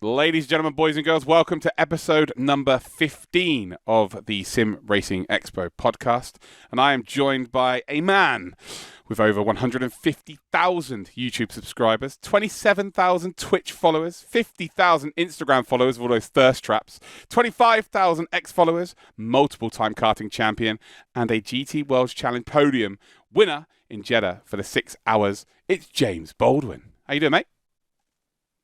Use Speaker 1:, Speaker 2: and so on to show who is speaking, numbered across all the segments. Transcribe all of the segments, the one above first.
Speaker 1: Ladies and gentlemen, boys and girls, welcome to episode number 15 of the SimRacing Expo podcast. And I am joined by a man with over 150,000 YouTube subscribers, 27,000 Twitch followers, 50,000 Instagram followers of all those thirst traps, 25,000 X followers, multiple-time karting champion, and a GT World Challenge podium winner in Jeddah for the 6 hours. It's James Baldwin. How you doing, mate?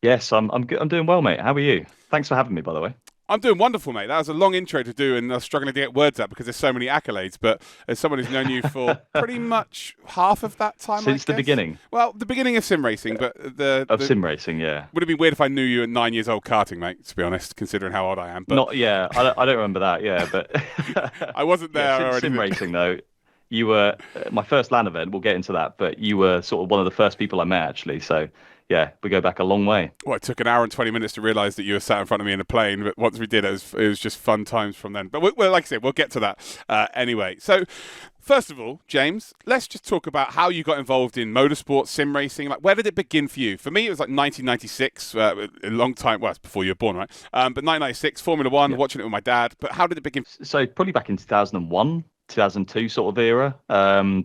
Speaker 2: Yes, I'm good. I'm doing well, mate. How are you? Thanks for having me, by the way.
Speaker 1: I'm doing wonderful, mate. That was a long intro to do, and I was struggling to get words out because there's so many accolades. But as someone who's known you for pretty much half of that time,
Speaker 2: Since the beginning?
Speaker 1: Well, the beginning of SimRacing, but
Speaker 2: SimRacing, yeah.
Speaker 1: Would have been weird if I knew you at 9 years old karting, mate, to be honest, considering how old I am. But
Speaker 2: Not, yeah, I don't remember that, yeah, but...
Speaker 1: I wasn't there
Speaker 2: yeah,
Speaker 1: already.
Speaker 2: SimRacing, though, you were... my first LAN event, we'll get into that, but you were sort of one of the first people I met, actually, so... Yeah, we go back a long way.
Speaker 1: Well, it took an hour and 20 minutes to realise that you were sat in front of me in a plane, but once we did, it was just fun times from then. But well, like I said, we'll get to that anyway. So, first of all, James, let's just talk about how you got involved in motorsport, sim racing. Like, where did it begin for you? For me, it was like 1996, a long time. Well, it's before you were born, right? But 1996, Formula One, watching it with my dad. But how did it begin?
Speaker 2: So probably back in 2001. 2002 sort of era.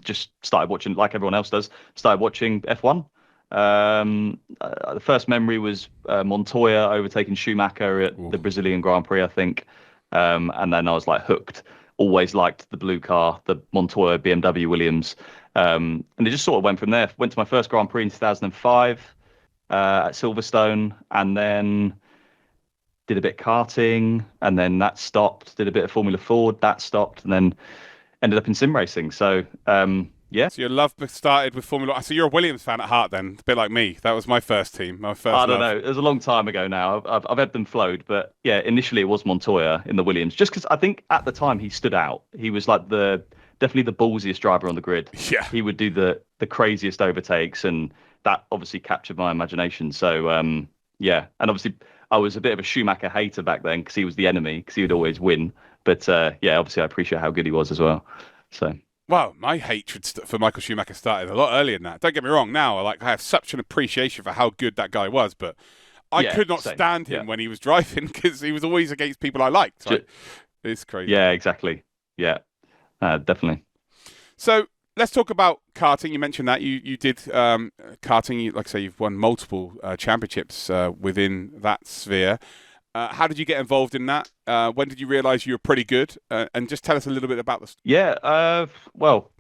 Speaker 2: Just started watching, like everyone else does, started watching F1. The first memory was Montoya overtaking Schumacher at the Brazilian Grand Prix, I think. And then I was like hooked. Always liked the blue car, the Montoya BMW Williams. And it just sort of went from there. Went to my first Grand Prix in 2005 at Silverstone, and then did a bit of karting, and then that stopped. Did a bit of Formula Ford, that stopped, and then ended up in sim racing. So yeah.
Speaker 1: So your love started with Formula One. So you're a Williams fan at heart then, a bit like me. That was my first team, my first
Speaker 2: I don't
Speaker 1: love.
Speaker 2: know. It was a long time ago now. I've ebbed and flowed. But yeah, initially it was Montoya in the Williams. Just because I think at the time he stood out. He was like definitely the ballsiest driver on the grid.
Speaker 1: Yeah.
Speaker 2: He would do the craziest overtakes, and that obviously captured my imagination. So yeah. And obviously I was a bit of a Schumacher hater back then because he was the enemy, because he would always win. But yeah, obviously I appreciate how good he was as well. So...
Speaker 1: Well, my hatred for Michael Schumacher started a lot earlier than that. Don't get me wrong. Now, I have such an appreciation for how good that guy was, but I could not stand him when he was driving because he was always against people I liked. Right? It's crazy.
Speaker 2: Yeah, exactly. Yeah, definitely.
Speaker 1: So let's talk about karting. You mentioned that you did karting. Like I say, you've won multiple championships within that sphere. How did you get involved in that? When did you realise you were pretty good? And just tell us a little bit about this.
Speaker 2: Yeah, well,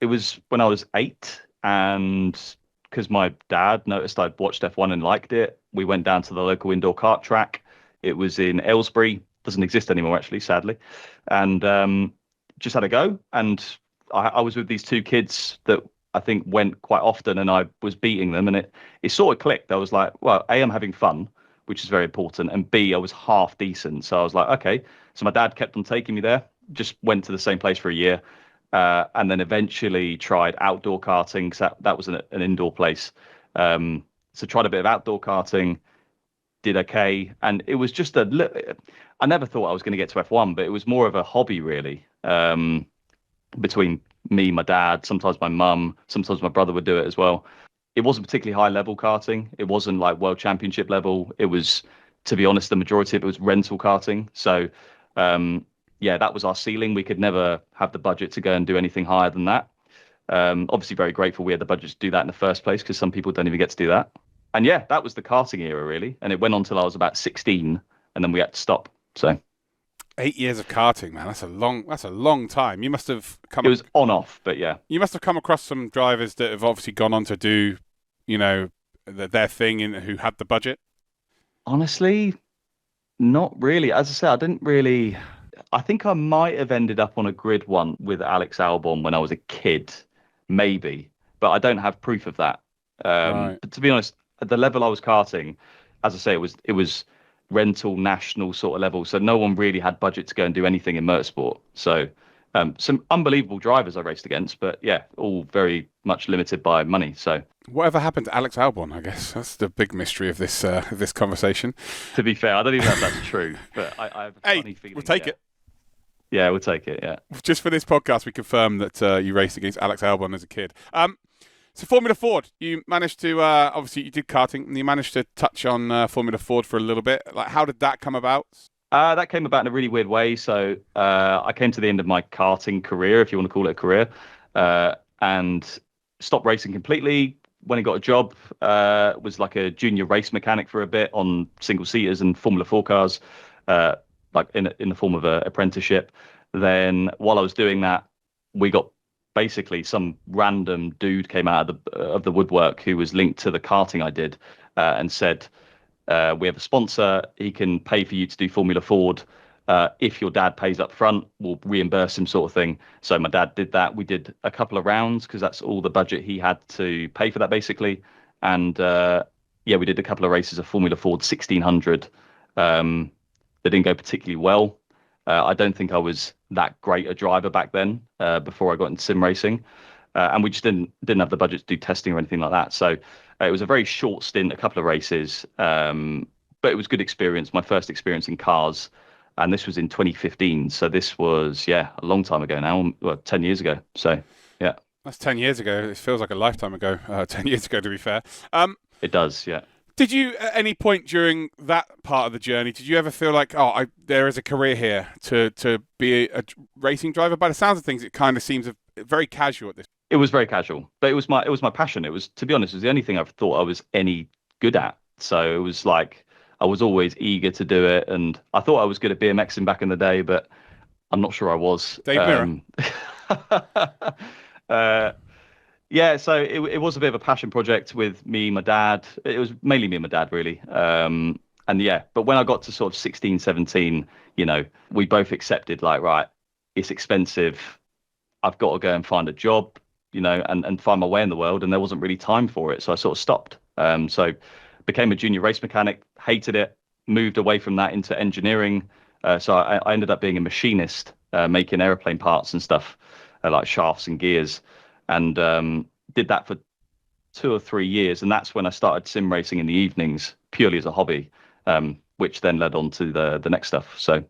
Speaker 2: it was when I was 8, and because my dad noticed I'd watched F1 and liked it, we went down to the local indoor kart track. It was in Aylesbury. Doesn't exist anymore, actually, sadly. And just had a go. And I was with these two kids that I think went quite often, and I was beating them. And it sort of clicked. I was like, well, A, I'm having fun, which is very important, and B, I was half decent. So I was like, okay. So my dad kept on taking me there, just went to the same place for a year, and then eventually tried outdoor karting, because that was an indoor place. So tried a bit of outdoor karting, did okay, and it was just I never thought I was going to get to F1, but it was more of a hobby, really, between me, my dad, sometimes my mum, sometimes my brother would do it as well. It wasn't particularly high level karting. It wasn't like world championship level. It was, to be honest, the majority of it was rental karting. So, yeah, that was our ceiling. We could never have the budget to go and do anything higher than that. Obviously, very grateful we had the budget to do that in the first place, because some people don't even get to do that. And yeah, that was the karting era, really. And it went on till I was about 16, and then we had to stop. So
Speaker 1: 8 years of karting, man. That's a long time. You must have come.
Speaker 2: It was on off, but yeah.
Speaker 1: You must have come across some drivers that have obviously gone on to do, their thing and who had the budget.
Speaker 2: Honestly, not really. As I said, I didn't really. I think I might have ended up on a grid one with Alex Albon when I was a kid, maybe, but I don't have proof of that.
Speaker 1: Right.
Speaker 2: But to be honest, at the level I was karting, as I say, it was rental national sort of level, so no one really had budget to go and do anything in motorsport. So some unbelievable drivers I raced against, but yeah, all very much limited by money. So
Speaker 1: whatever happened to Alex Albon? I guess that's the big mystery of this conversation.
Speaker 2: To be fair, I don't even know if that's true, but I have a funny feeling.
Speaker 1: We'll take it.
Speaker 2: Yeah, we'll take it. Yeah.
Speaker 1: Just for this podcast, we confirm that you raced against Alex Albon as a kid. So Formula Ford, you managed to obviously you did karting, and you managed to touch on Formula Ford for a little bit. Like, how did that come about?
Speaker 2: That came about in a really weird way. So I came to the end of my karting career, if you want to call it a career, and stopped racing completely. When I got a job, was like a junior race mechanic for a bit on single seaters and Formula 4 cars, like in the form of an apprenticeship. Then while I was doing that, we got basically some random dude came out of the woodwork who was linked to the karting I did, and said, we have a sponsor. He can pay for you to do Formula Ford. If your dad pays up front, we'll reimburse him, sort of thing. So my dad did that. We did a couple of rounds because that's all the budget he had to pay for that, basically. And yeah, we did a couple of races of Formula Ford 1600. They didn't go particularly well. I don't think I was that great a driver back then, before I got into sim racing. And we just didn't have the budget to do testing or anything like that. So it was a very short stint, a couple of races, but it was good experience. My first experience in cars, and this was in 2015. So this was a long time ago now, well, 10 years ago. So yeah,
Speaker 1: That's 10 years ago. It feels like a lifetime ago. 10 years ago, to be fair.
Speaker 2: it does. Yeah.
Speaker 1: Did you, at any point during that part of the journey, did you ever feel like, there is a career here to be a racing driver? By the sounds of things, it kind of seems very casual at this.
Speaker 2: It was very casual, but it was my passion. It was, to be honest, it was the only thing I've thought I was any good at. So it was like I was always eager to do it, and I thought I was good at BMXing back in the day, but I'm not sure I was.
Speaker 1: Dave Mirra.
Speaker 2: Yeah, so it was a bit of a passion project with me, my dad. It was mainly me and my dad, really. And yeah, but when I got to sort of 16, 17, we both accepted, like, right, it's expensive. I've got to go and find a job, and find my way in the world. And there wasn't really time for it. So I sort of stopped. So became a junior race mechanic, hated it, moved away from that into engineering. So I ended up being a machinist, making airplane parts and stuff, like shafts and gears. And did that for 2 or 3 years, and that's when I started sim racing in the evenings, purely as a hobby, which then led on to the next stuff. So,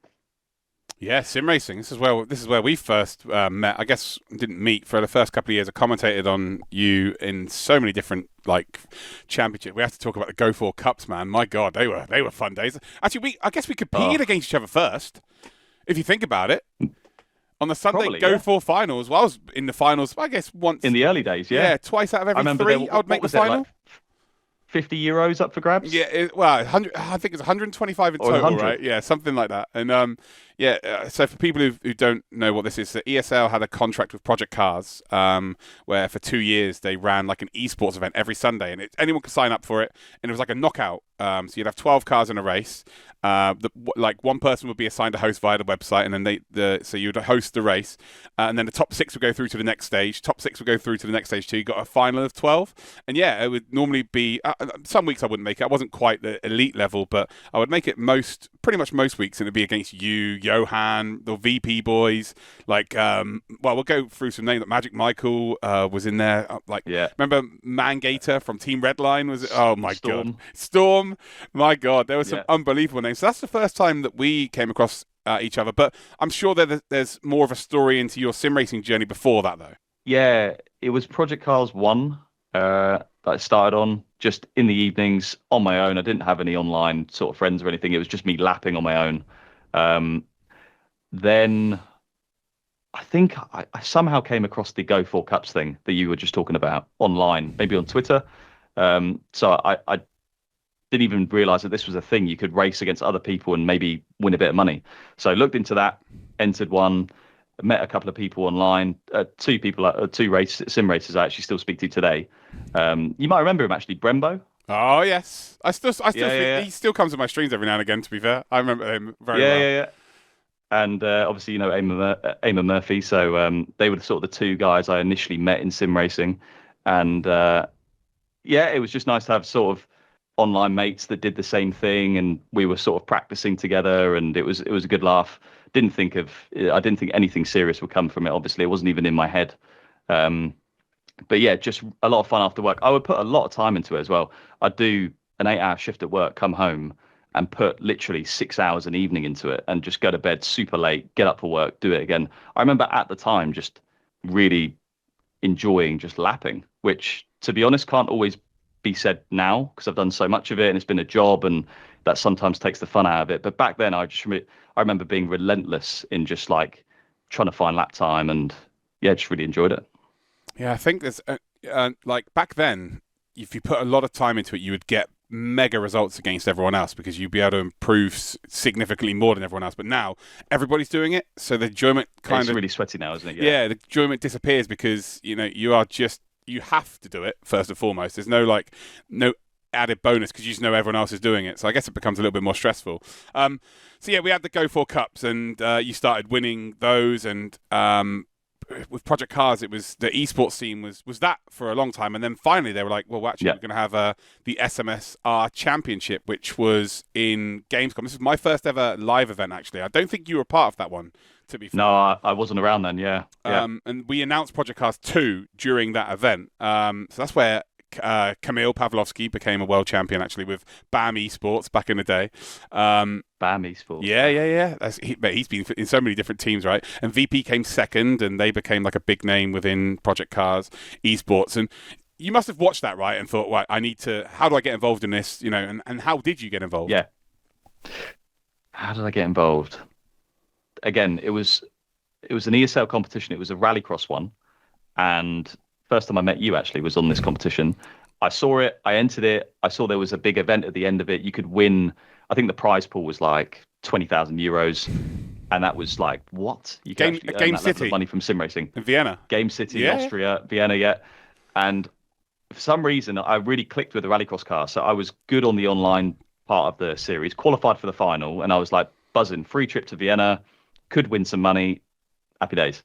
Speaker 1: yeah, sim racing. This is where we first met. I guess didn't meet for the first couple of years. I commentated on you in so many different championships. We have to talk about the Go4 Cups, man. My God, they were fun days. Actually, I guess we competed against each other first, if you think about it. On the Sunday
Speaker 2: Probably,
Speaker 1: Go4 finals, well, I was in the finals, I guess, once.
Speaker 2: In the early days, yeah.
Speaker 1: Yeah, twice out of every three, I would make the final.
Speaker 2: Like 50 euros up for grabs?
Speaker 1: Yeah, well, 100, I think it's 125 in total,
Speaker 2: 100.
Speaker 1: right? Yeah, something like that. And so for people who don't know what this is, the ESL had a contract with Project Cars, where for 2 years they ran like an eSports event every Sunday, and anyone could sign up for it, and it was like a knockout. So you'd have 12 cars in a race. One person would be assigned a host via the website, and then so you'd host the race, and then the top 6 would go through to the next stage. Top 6 would go through to the next stage too. You got a final of 12, and yeah, it would normally be some weeks I wouldn't make it. I wasn't quite the elite level, but I would make it pretty much most weeks, and it'd be against you, Johan, the VP boys. We'll go through some names. Magic Michael was in there. Remember Mangator from Team Redline? Was it? Oh my God, Storm. My God, there were some unbelievable names. So that's the first time that we came across each other. But I'm sure there's more of a story into your sim racing journey before that, though.
Speaker 2: Yeah, it was Project Cars 1 that I started on just in the evenings on my own. I didn't have any online sort of friends or anything. It was just me lapping on my own. Then I think I somehow came across the Go4 Cups thing that you were just talking about online, maybe on Twitter. So I didn't even realize that this was a thing. You could race against other people and maybe win a bit of money. So I looked into that, entered one, met a couple of people online, two sim racers I actually still speak to today. You might remember him actually, Brembo.
Speaker 1: Oh yes, I still
Speaker 2: Yeah.
Speaker 1: he still comes to my streams every now and again. To be fair, I remember him very well.
Speaker 2: Yeah. And obviously, Eamon Murphy. So they were sort of the two guys I initially met in sim racing, and it was just nice to have sort of online mates that did the same thing, and we were sort of practicing together, and it was a good laugh. I didn't think anything serious would come from it. Obviously, it wasn't even in my head. But yeah, just a lot of fun after work. I would put a lot of time into it as well. I'd do an 8-hour shift at work, come home, and put literally 6 hours an evening into it, and just go to bed super late, get up for work, do it again. I remember at the time just really enjoying just lapping, which to be honest, can't always be said now because I've done so much of it and it's been a job, and that sometimes takes the fun out of it. But back then, I remember being relentless in just like trying to find lap time, and yeah, just really enjoyed it.
Speaker 1: Yeah, I think there's like back then, if you put a lot of time into it, you would get mega results against everyone else because you'd be able to improve significantly more than everyone else. But now everybody's doing it, so the enjoyment
Speaker 2: it's really sweaty now, isn't it?
Speaker 1: Yeah, the enjoyment disappears because you have to do it first and foremost. There's no added bonus because you just know everyone else is doing it. So I guess it becomes a little bit more stressful. So yeah, we had the Go4 Cups, and you started winning those, and with Project Cars, it was the eSports team was that for a long time, and then finally they were like, well, actually, we're going to have the SMSR Championship, which was in Gamescom. This is my first ever live event, actually. I don't think you were part of that one, to be fair.
Speaker 2: No, I wasn't around then. Yeah.
Speaker 1: And we announced Project Cars 2 during that event. So that's where Kamil Pavlovsky became a world champion, actually, with BAM eSports back in the day.
Speaker 2: BAM eSports.
Speaker 1: Yeah. He's been in so many different teams, right? And VP came second, and they became like a big name within Project Cars eSports. And you must have watched that, right? And thought, well, how do I get involved in this? And how did you get involved?
Speaker 2: Yeah. How did I get involved? Again, it was an ESL competition. It was a rallycross one, and first time I met you actually was on this competition. I saw it, I entered it, I saw there was a big event at the end of it. You could win, I think the prize pool was like 20,000 euros. And that was like, what? You can actually earn that level of money from SimRacing.
Speaker 1: In Vienna.
Speaker 2: Game City, in Austria, Vienna, yeah. And for some reason, I really clicked with the rallycross car. So I was good on the online part of the series, qualified for the final, and I was like buzzing. Free trip to Vienna, could win some money, happy days.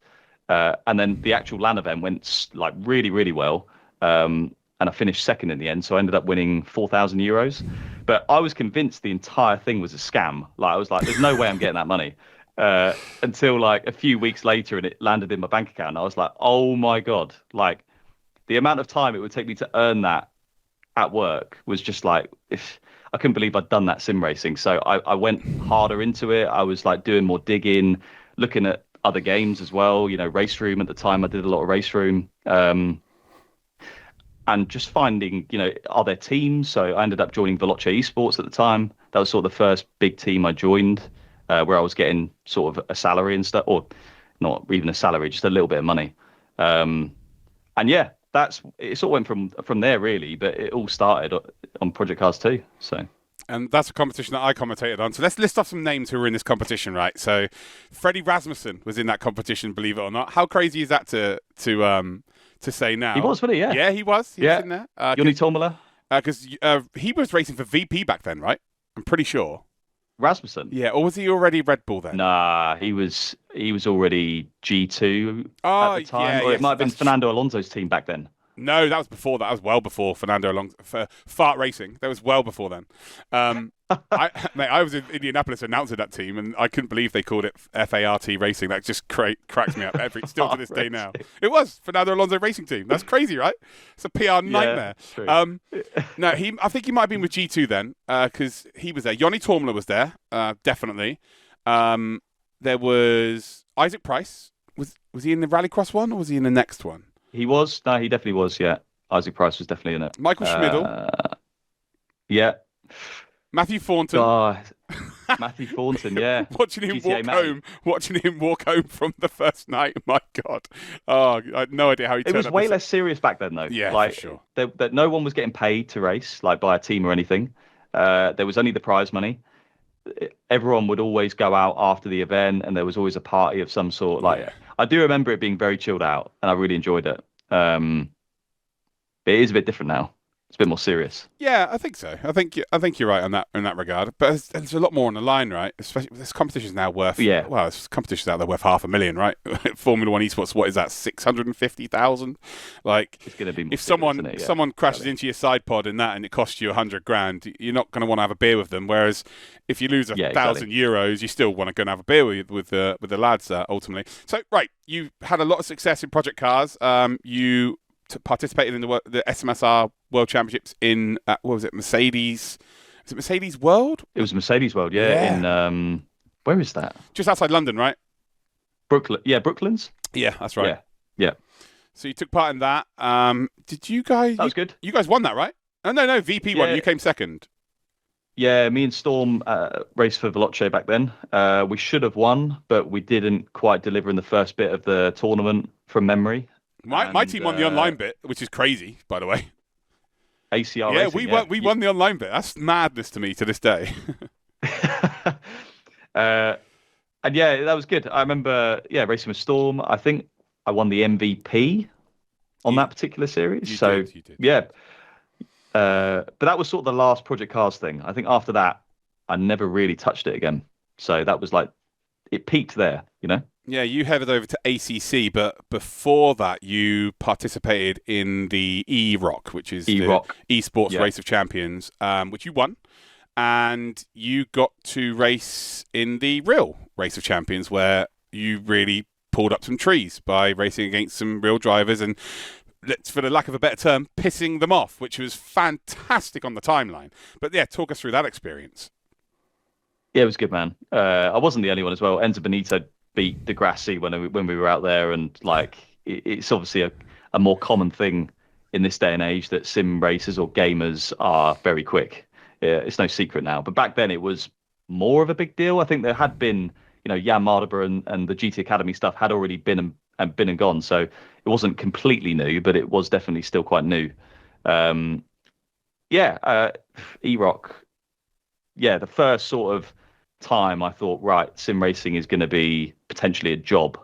Speaker 2: And then the actual LAN event went like really, really well. And I finished second in the end. So I ended up winning 4,000 euros. But I was convinced the entire thing was a scam. Like I was like, there's no way I'm getting that money. Until like a few weeks later and it landed in my bank account. And I was like, oh my God. Like the amount of time it would take me to earn that at work was just like, I couldn't believe I'd done that sim racing. So I went harder into it. I was like doing more digging, looking at other games as well, Race Room at the time. I did a lot of Race Room, and just finding, are there teams? So I ended up joining Veloce eSports at the time. That was sort of the first big team I joined, where I was getting sort of a salary and stuff, or not even a salary, just a little bit of money. And yeah, it sort of went from there really, but it all started on Project Cars 2. So.
Speaker 1: And that's a competition that I commentated on. So let's list off some names who were in this competition, right? So Frede Rasmussen was in that competition, believe it or not. How crazy is that to say now?
Speaker 2: He was, wasn't he? Yeah.
Speaker 1: Yeah, he was. He was in there.
Speaker 2: Johnny Tomala.
Speaker 1: Because he was racing for VP back then, right? I'm pretty sure.
Speaker 2: Rasmussen.
Speaker 1: Yeah, or was he already Red Bull then?
Speaker 2: Nah, he was already G2 at the time. Or it might have been Fernando Alonso's team back then.
Speaker 1: No, that was before that. That was well before Fernando Alonso. For Fart Racing, that was well before then. I was in Indianapolis announcing that team, and I couldn't believe they called it FART Racing. That just cracks me up still to this day now. It was Fernando Alonso Racing Team. That's crazy, right? It's a PR nightmare. No, I think he might have been with G2 then, because he was there. Jonny Tormler was there, definitely. There was Isaac Price. Was he in the Rallycross one, or was he in the next one?
Speaker 2: He was. No, he definitely was, yeah. Isaac Price was definitely in it.
Speaker 1: Michael Schmidl.
Speaker 2: Yeah.
Speaker 1: Matthew Thornton.
Speaker 2: Matthew Thornton, yeah.
Speaker 1: Watching him walk home from the first night. My God. Oh, I had no idea how he turned up.
Speaker 2: It was way less serious back then, though.
Speaker 1: Yeah,
Speaker 2: like,
Speaker 1: for sure.
Speaker 2: That no one was getting paid to race, like by a team or anything. There was only the prize money. Everyone would always go out after the event, and there was always a party of some sort. I do remember it being very chilled out, and I really enjoyed it. But it is a bit different now. It's a bit more serious.
Speaker 1: Yeah, I think so. I think you're right on that in that regard. But there's a lot more on the line, right? Especially this competition's now worth. Yeah. Well, this competition's out there worth $500,000, right? Formula One eSports. What is that? 650,000. Like, it's going to be. If someone crashes into your side pod in that and it costs you $100,000, you're not going to want to have a beer with them. Whereas if you lose €1,000, you still want to go and have a beer with the lads ultimately. So right, you had a lot of success in Project Cars. You participated in the SMSR World Championships in what was it, Mercedes? Is it Mercedes World?
Speaker 2: It was Mercedes World, yeah. In where is that?
Speaker 1: Just outside London, right?
Speaker 2: Brooklyn. Yeah, Brooklands.
Speaker 1: Yeah, that's right.
Speaker 2: Yeah.
Speaker 1: So you took part in that. Did you guys?
Speaker 2: That was good.
Speaker 1: You guys won that, right? Oh, no, VP won. You came second.
Speaker 2: Yeah, me and Storm raced for Veloce back then. We should have won, but we didn't quite deliver in the first bit of the tournament from memory.
Speaker 1: My team won the online bit, which is crazy, by the way.
Speaker 2: ACR
Speaker 1: yeah,
Speaker 2: Racing,
Speaker 1: we won the online bit. That's madness to me to this day.
Speaker 2: And yeah, that was good. I remember, racing with Storm. I think I won the MVP on that particular series.
Speaker 1: You did.
Speaker 2: Yeah. But that was sort of the last Project Cars thing. I think after that, I never really touched it again. So that was like, it peaked there, you know?
Speaker 1: Yeah, you headed over to ACC, but before that, you participated in the EROC, which is
Speaker 2: EROC.
Speaker 1: The eSports Race of Champions, which you won. And you got to race in the real Race of Champions, where you really pulled up some trees by racing against some real drivers and, for the lack of a better term, pissing them off, which was fantastic on the timeline. But yeah, talk us through that experience.
Speaker 2: Yeah, it was good, man. I wasn't the only one as well. Enzo Benito beat Degrassi when we were out there, and like it's obviously a more common thing in this day and age that sim racers or gamers are very quick. Yeah, it's no secret now, but back then it was more of a big deal. I think there had been, Jan Mardenborough and the GT Academy stuff had already been and gone, so it wasn't completely new, but it was definitely still quite new. EROC, the first sort of time I thought, right, sim racing is going to be potentially a job,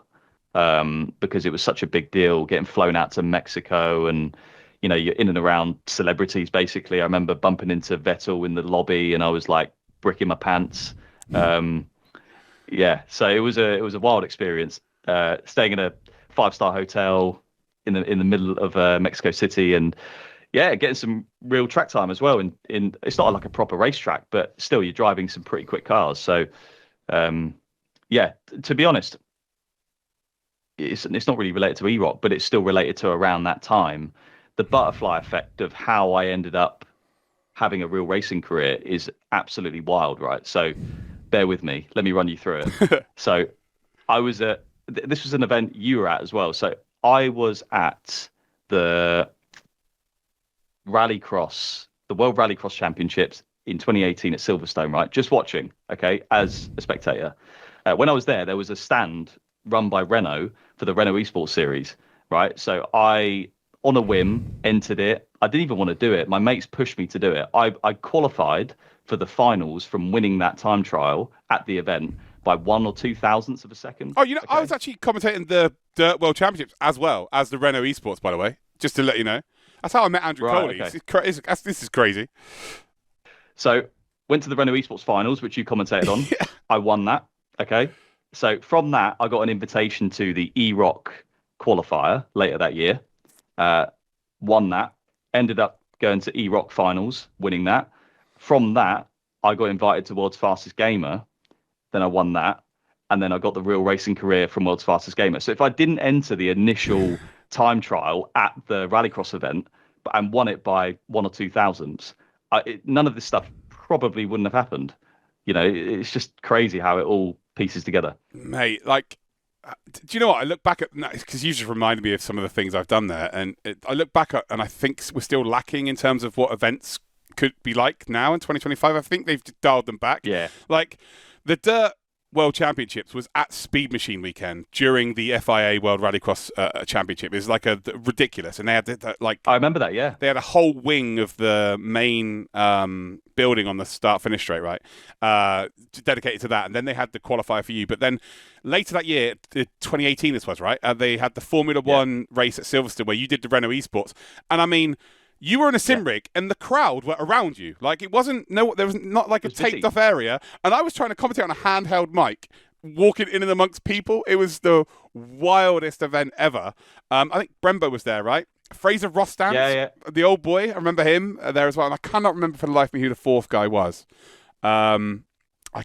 Speaker 2: because it was such a big deal, getting flown out to Mexico and you're in and around celebrities, basically. I remember bumping into Vettel in the lobby and I was like bricking my pants. So it was a wild experience, staying in a 5-star hotel in the middle of Mexico City, and getting some real track time as well. In it's not like a proper racetrack, but still you're driving some pretty quick cars. So to be honest, it's not really related to EROC, but it's still related to around that time. The butterfly effect of how I ended up having a real racing career is absolutely wild, right? So bear with me. Let me run you through it. So I was this was an event you were at as well. So I was at the the World Rallycross Championships in 2018 at Silverstone, right? Just watching, okay, as a spectator. When I was there was a stand run by Renault for the Renault Esports series, right? So I, on a whim, entered it. I didn't even want to do it. My mates pushed me to do it. I qualified for the finals from winning that time trial at the event by 1 or 2 thousandths of a second.
Speaker 1: Oh, okay. I was actually commentating the Dirt World Championships as well as the Renault Esports, by the way, just to let you know. That's how I met Andrew Coley. Okay. This is crazy.
Speaker 2: So went to the Renault Esports finals, which you commentated on. Yeah. I won that. Okay. So from that, I got an invitation to the EROC qualifier later that year. Won that. Ended up going to EROC finals, winning that. From that, I got invited to World's Fastest Gamer. Then I won that. And then I got the real racing career from World's Fastest Gamer. So if I didn't enter the initial time trial at the Rallycross event and won it by 1 or 2 thousandths, none of this stuff probably wouldn't have happened. It's just crazy how it all pieces together.
Speaker 1: Mate, like, do you know what? I look back at, because you just reminded me of some of the things I've done there, and I look back at, and I think we're still lacking in terms of what events could be like now in 2025. I think they've dialed them back.
Speaker 2: Yeah.
Speaker 1: Like, the Dirt World Championships was at Speed Machine weekend during the FIA World Rallycross Championship. It was like ridiculous, and they had
Speaker 2: I remember that. Yeah,
Speaker 1: they had a whole wing of the main building on the start-finish straight, right, dedicated to that, and then they had the qualifier for you. But then later that year, 2018, this was right. They had the Formula One race at Silverstone where you did the Renault Esports, and I mean, you were in a sim rig, and the crowd were around you. Like, there was not like a taped off area, and I was trying to commentate on a handheld mic, walking in and amongst people. It was the wildest event ever. I think Brembo was there, right? Frede Rasmussen, the old boy. I remember him there as well, and I cannot remember for the life of me who the fourth guy was. I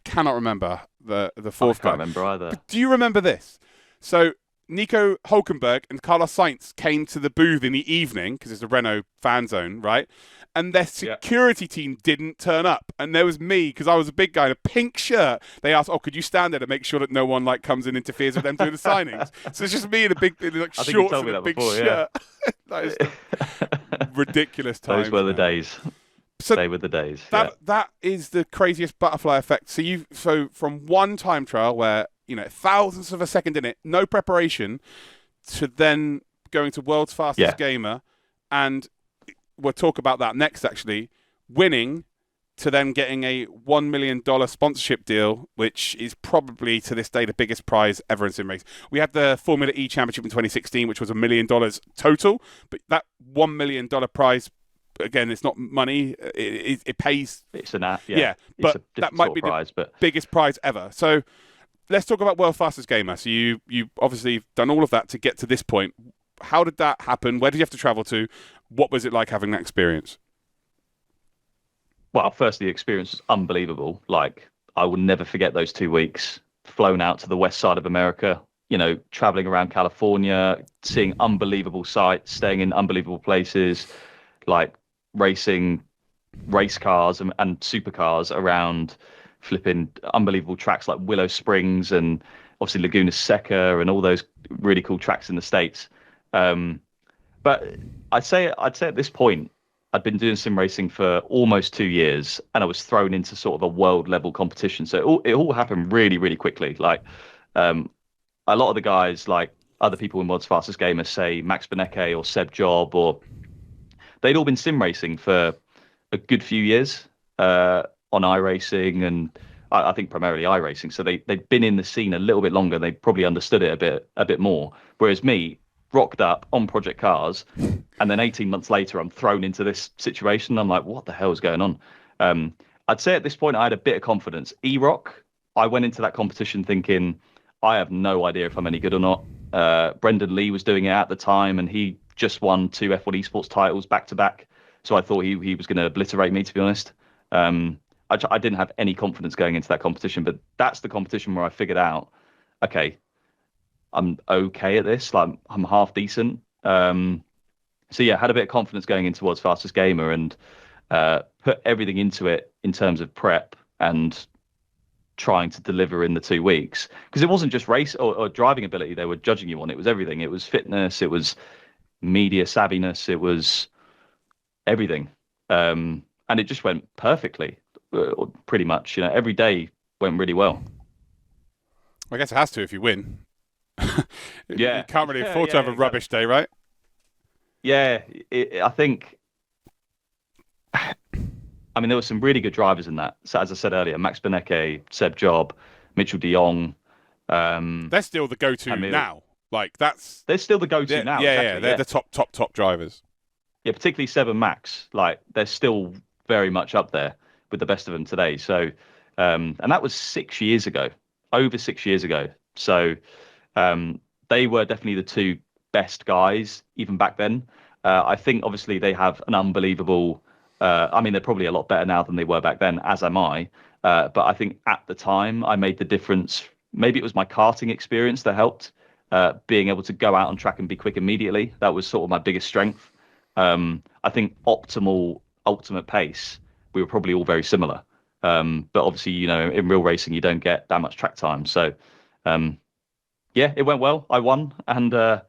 Speaker 1: cannot remember the fourth guy.
Speaker 2: I can't remember either.
Speaker 1: But do you remember this? So Nico Hulkenberg and Carlos Sainz came to the booth in the evening because it's a Renault fan zone, right? And their security team didn't turn up. And there was me, because I was a big guy in a pink shirt. They asked, could you stand there to make sure that no one comes and interferes with them doing the signings? So it's just me in a big shorts and a big shirt. That is ridiculous times.
Speaker 2: Those were the days. So they were the days.
Speaker 1: That is the craziest butterfly effect. So from one time trial where, thousands of a second in it, no preparation, to then going to world's fastest gamer, and we'll talk about that next, actually, winning, to then getting a $1 million sponsorship deal, which is probably to this day the biggest prize ever in sim race. We had the Formula E Championship in 2016, which was $1 million total, but that $1 million prize, again, it's not money. It pays.
Speaker 2: It's an app,
Speaker 1: but that might be
Speaker 2: prize,
Speaker 1: the biggest prize ever. So let's talk about world fastest gamer. So you obviously done all of that to get to this point. How did that happen? Where did you have to travel to? What was it like having that experience?
Speaker 2: Well, firstly, the experience was unbelievable. Like, I will never forget those 2 weeks, flown out to the west side of America, traveling around California, seeing unbelievable sights, staying in unbelievable places, like racing race cars and supercars around flipping unbelievable tracks like Willow Springs and obviously Laguna Seca and all those really cool tracks in the States. But I'd say at this point, I'd been doing sim racing for almost 2 years, and I was thrown into sort of a world level competition. So it all happened really, really quickly. Like, a lot of the guys, like other people in World's Fastest Gamer, say Max Benecke or Seb Job, or they'd all been sim racing for a good few years on iRacing, and I think primarily iRacing. So they'd been in the scene a little bit longer. They probably understood it a bit more. Whereas me, rocked up on Project Cars, and then 18 months later, I'm thrown into this situation. I'm like, what the hell is going on? I'd say at this point, I had a bit of confidence. EROC, I went into that competition thinking, I have no idea if I'm any good or not. Brendan Lee was doing it at the time, and he just won 2 F1 eSports titles back to back. So I thought he was going to obliterate me, to be honest. I didn't have any confidence going into that competition, but that's the competition where I figured out, okay, I'm okay at this. Like, I'm half decent. So yeah, had a bit of confidence going into World's Fastest Gamer, and put everything into it in terms of prep and trying to deliver in the 2 weeks. Because it wasn't just race or driving ability they were judging you on. It was everything. It was fitness. It was media savviness. It was everything. And it just went perfectly, pretty much. Every day went really well.
Speaker 1: I guess it has to if you win.
Speaker 2: Yeah.
Speaker 1: You can't really afford to have a rubbish day, right?
Speaker 2: Yeah, I think. I mean, there were some really good drivers in that. So as I said earlier, Max Benecke, Seb Job, Mitchell de Jong.
Speaker 1: They're still the go-to now. Like,
Speaker 2: they're still the go-to now.
Speaker 1: Yeah,
Speaker 2: exactly,
Speaker 1: they're the top drivers.
Speaker 2: Yeah, particularly Seb and Max. Like, they're still very much up there with the best of them today. So, and that was 6 years ago, over 6 years ago. So, they were definitely the two best guys even back then. I think obviously they have an unbelievable. I mean, they're probably a lot better now than they were back then, as am I. But I think at the time I made the difference. Maybe it was my karting experience that helped, being able to go out on track and be quick immediately. That was sort of my biggest strength. I think ultimate pace, we were probably all very similar. But obviously, in real racing, you don't get that much track time. So, yeah, it went well. I won, and got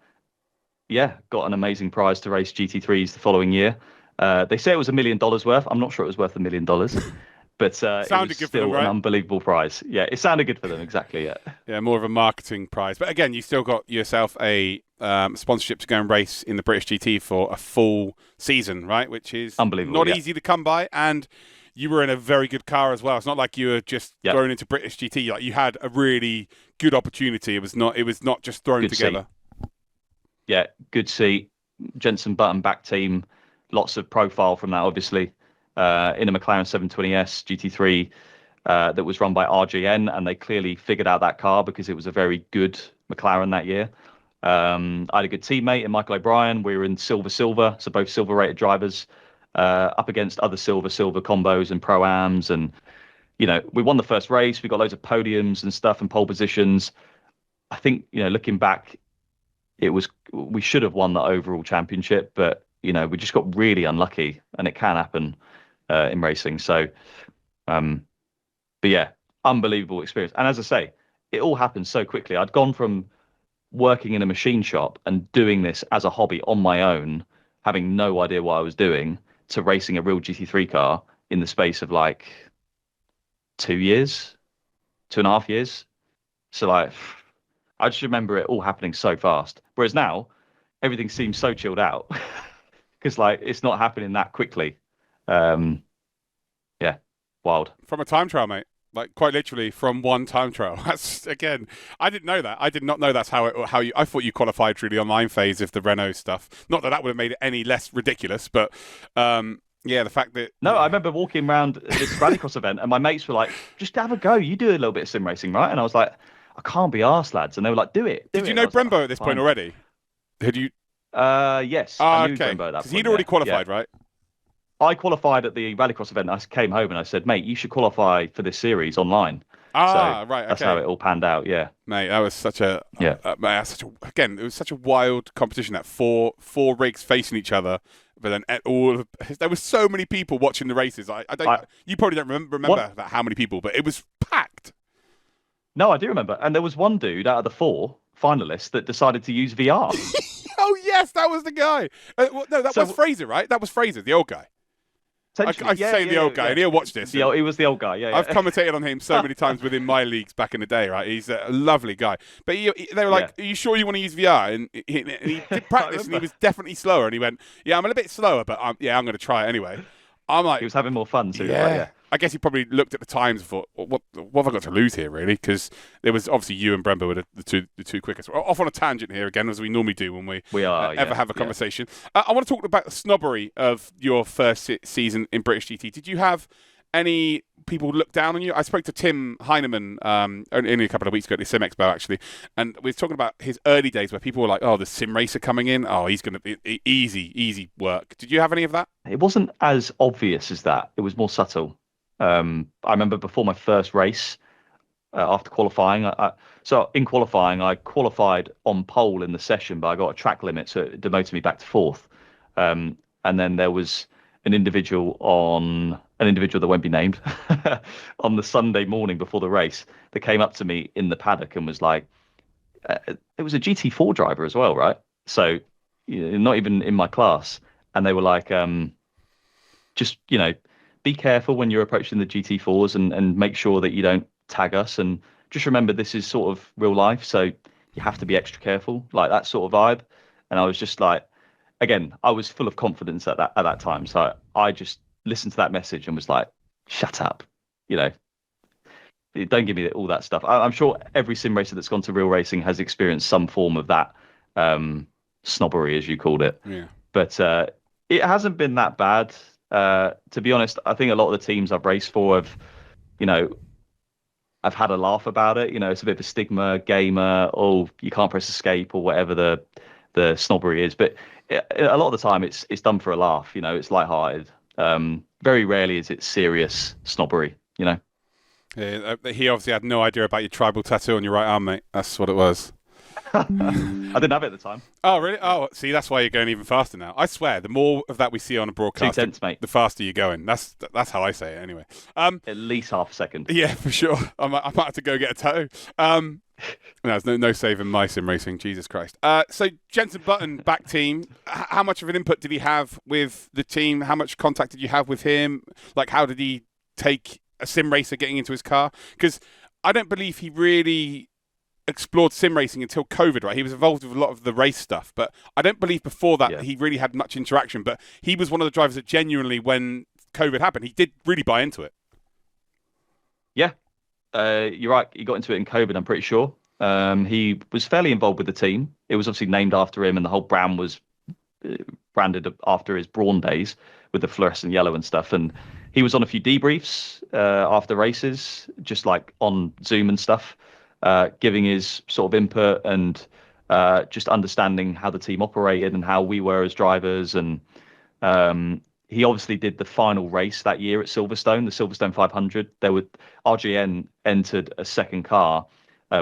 Speaker 2: an amazing prize to race GT3s the following year. They say it was $1 million worth. I'm not sure it was worth $1 million, but it was still an unbelievable prize. Yeah, it sounded good for them. Exactly. Yeah.
Speaker 1: Yeah, more of a marketing prize. But again, you still got yourself a sponsorship to go and race in the British GT for a full season, right? Which is
Speaker 2: unbelievable.
Speaker 1: Not easy to come by, and you were in a very good car as well. It's not like you were just thrown into British GT. Like, you had a really good opportunity. It was not just thrown
Speaker 2: good
Speaker 1: together.
Speaker 2: Seat. Yeah, good seat. Jenson button back team. Lots of profile from that, obviously. In a McLaren 720S GT3 that was run by RGN, and they clearly figured out that car because it was a very good McLaren that year. I had a good teammate in Michael O'Brien. We were in silver, so both silver-rated drivers, up against other silver combos and pro-ams. And, we won the first race. We got loads of podiums and stuff and pole positions. I think, looking back, we should have won the overall championship, but we just got really unlucky, and it can happen in racing. So, but yeah, unbelievable experience. And as I say, it all happened so quickly. I'd gone from working in a machine shop and doing this as a hobby on my own, having no idea what I was doing, to racing a real GT3 car in the space of like 2 years, 2.5 years. So like, I just remember it all happening so fast. Whereas now, everything seems so chilled out because like it's not happening that quickly. Yeah, wild.
Speaker 1: From a time trial, mate. Like quite literally from one time trial. That's again, I didn't know that. I did not know that's how you. I thought you qualified through the online phase of the Renault stuff. Not that that would have made it any less ridiculous, but yeah, the fact that
Speaker 2: I remember walking around this rallycross event, and my mates were like, "Just have a go. You do a little bit of sim racing, right?" And I was like, "I can't be arsed, lads." And they were like, "Do it."
Speaker 1: Did you know Brembo at this point already? Had you?
Speaker 2: Yes. I knew
Speaker 1: okay.
Speaker 2: Brembo at that point.
Speaker 1: Because he'd already qualified, right?
Speaker 2: I qualified at the rallycross event. I came home and I said, "Mate, you should qualify for this series online."
Speaker 1: Right. Okay.
Speaker 2: That's how it all panned out. Yeah,
Speaker 1: mate, that was such a again, it was such a wild competition. That four rigs facing each other, but then there was so many people watching the races. I don't. You probably don't remember that how many people, but it was packed.
Speaker 2: No, I do remember. And there was one dude out of the 4 finalists that decided to use VR.
Speaker 1: Oh yes, that was the guy. No, that was Fraser, right? That was Fraser, the old guy. I say the old guy, and he'll watch this.
Speaker 2: He was the old guy, yeah.
Speaker 1: I've commentated on him so many times within my leagues back in the day, right? He's a lovely guy. But they were like, "Are you sure you want to use VR?" And he did practice, and he was definitely slower. And he went, "Yeah, I'm a little bit slower, but I'm going to try it anyway." I'm like,
Speaker 2: he was having more fun, so
Speaker 1: yeah. I guess he probably looked at the times and thought, what have I got to lose here, really? Because there was obviously you and Brembo were the two quickest. We're off on a tangent here again, as we normally do when we ever have a conversation. I want to talk about the snobbery of your first season in British GT. Did you have any people look down on you? I spoke to Tim Heineman only a couple of weeks ago at the Sim Expo, actually, and we were talking about his early days where people were like, "Oh, the sim racer coming in. Oh, he's going to be easy work." Did you have any of that?
Speaker 2: It wasn't as obvious as that. It was more subtle. I remember before my first race, after qualifying, so in qualifying, I qualified on pole in the session, but I got a track limit, so it demoted me back to 4th. And then there was an individual that won't be named on the Sunday morning before the race that came up to me in the paddock and was like, it was a GT4 driver as well, right? So not even in my class. And they were like, just, be careful when you're approaching the GT4s and make sure that you don't tag us. And just remember, this is sort of real life. So you have to be extra careful, like that sort of vibe. And I was just like, again, I was full of confidence at that time. So I just listened to that message and was like, shut up, don't give me all that stuff. I'm sure every sim racer that's gone to real racing has experienced some form of that snobbery, as you called it.
Speaker 1: Yeah.
Speaker 2: But it hasn't been that bad. To be honest, I think a lot of the teams I've raced for have, I've had a laugh about it. It's a bit of a stigma, gamer, you can't press escape or whatever the snobbery is. But a lot of the time it's done for a laugh. It's lighthearted. Very rarely is it serious snobbery.
Speaker 1: Yeah, he obviously had no idea about your tribal tattoo on your right arm, mate. That's what it was.
Speaker 2: I didn't have it at the time.
Speaker 1: Oh, really? Oh, see, that's why you're going even faster now. I swear, the more of that we see on a broadcast,
Speaker 2: 2/10, mate.
Speaker 1: The faster you're going. That's how I say it, anyway.
Speaker 2: At least half a second.
Speaker 1: Yeah, for sure. I might have to go get a tattoo. No, there's no saving my sim racing. Jesus Christ. So Jenson Button, back team. How much of an input did he have with the team? How much contact did you have with him? Like, how did he take a sim racer getting into his car? Because I don't believe he really explored sim racing until COVID, right? He was involved with a lot of the race stuff, but I don't believe before that he really had much interaction. But he was one of the drivers that genuinely, when COVID happened, he did really buy into it.
Speaker 2: Yeah, you're right. He got into it in COVID, I'm pretty sure. He was fairly involved with the team. It was obviously named after him, and the whole brand was branded after his Brawn days with the fluorescent yellow and stuff. And he was on a few debriefs after races, just like on Zoom and stuff. Giving his sort of input and just understanding how the team operated and how we were as drivers. And he obviously did the final race that year at Silverstone, the Silverstone 500. RGN entered a second car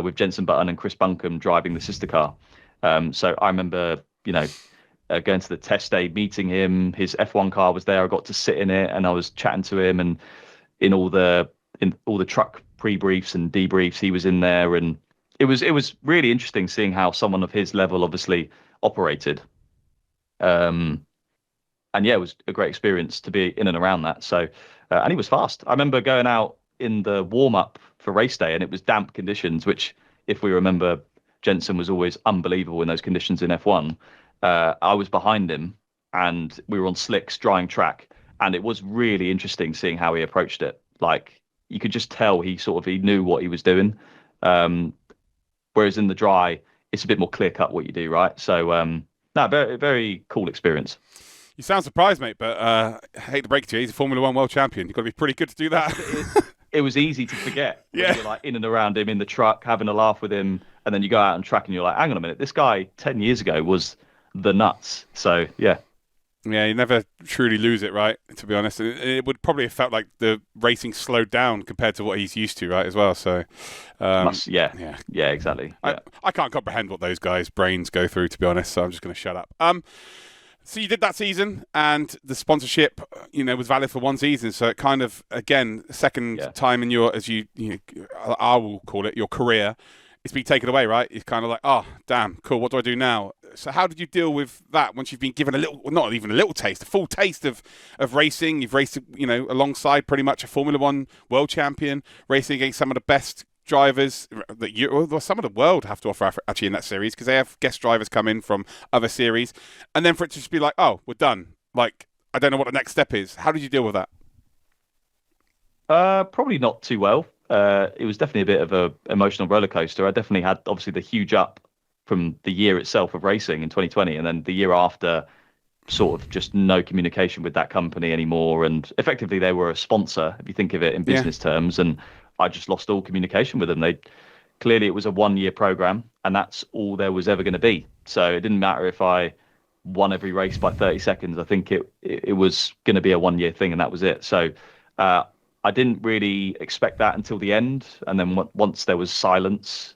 Speaker 2: with Jenson Button and Chris Buncombe driving the sister car. So I remember, going to the test day, meeting him. His F1 car was there. I got to sit in it, and I was chatting to him. And in all the truck pre-briefs and debriefs, he was in there, and it was really interesting seeing how someone of his level obviously operated. And yeah, it was a great experience to be in and around that. So, and he was fast. I remember going out in the warm up for race day, and it was damp conditions, which, if we remember, Jenson was always unbelievable in those conditions in F1. I was behind him, and we were on slicks, drying track, and it was really interesting seeing how he approached it. Like, you could just tell he knew what he was doing. Whereas in the dry, it's a bit more clear cut what you do, right? So, no, very, very cool experience.
Speaker 1: You sound surprised, mate, but I hate to break it to you, he's a Formula One world champion. You've got to be pretty good to do that.
Speaker 2: It was easy to forget.
Speaker 1: Yeah.
Speaker 2: When you're like in and around him in the truck, having a laugh with him, and then you go out on track and you're like, hang on a minute, this guy 10 years ago was the nuts. So, yeah.
Speaker 1: Yeah, you never truly lose it, right? To be honest, it would probably have felt like the racing slowed down compared to what he's used to, right? As well, so
Speaker 2: yeah, exactly. Yeah.
Speaker 1: I can't comprehend what those guys' brains go through, to be honest. So I'm just going to shut up. So you did that season, and the sponsorship, was valid for one season. So it kind of, again, second time in your, I will call it your career, it's been taken away, right? It's kind of like, oh, damn, cool. What do I do now? So how did you deal with that once you've been given not even a little taste, a full taste of racing? You've raced, alongside pretty much a Formula One world champion, racing against some of the best drivers that some of the world have to offer actually in that series, because they have guest drivers come in from other series, and then for it to just be like, oh, we're done. Like, I don't know what the next step is. How did you deal with that?
Speaker 2: Probably not too well. It was definitely a bit of a emotional roller coaster. I definitely had obviously the huge up from the year itself of racing in 2020, and then the year after, sort of just no communication with that company anymore. And effectively, they were a sponsor, if you think of it in business terms, and I just lost all communication with them. Clearly it was a 1-year program, and that's all there was ever going to be. So it didn't matter if I won every race by 30 seconds. I think it was going to be a 1-year thing, and that was it. So I didn't really expect that until the end, and then once there was silence,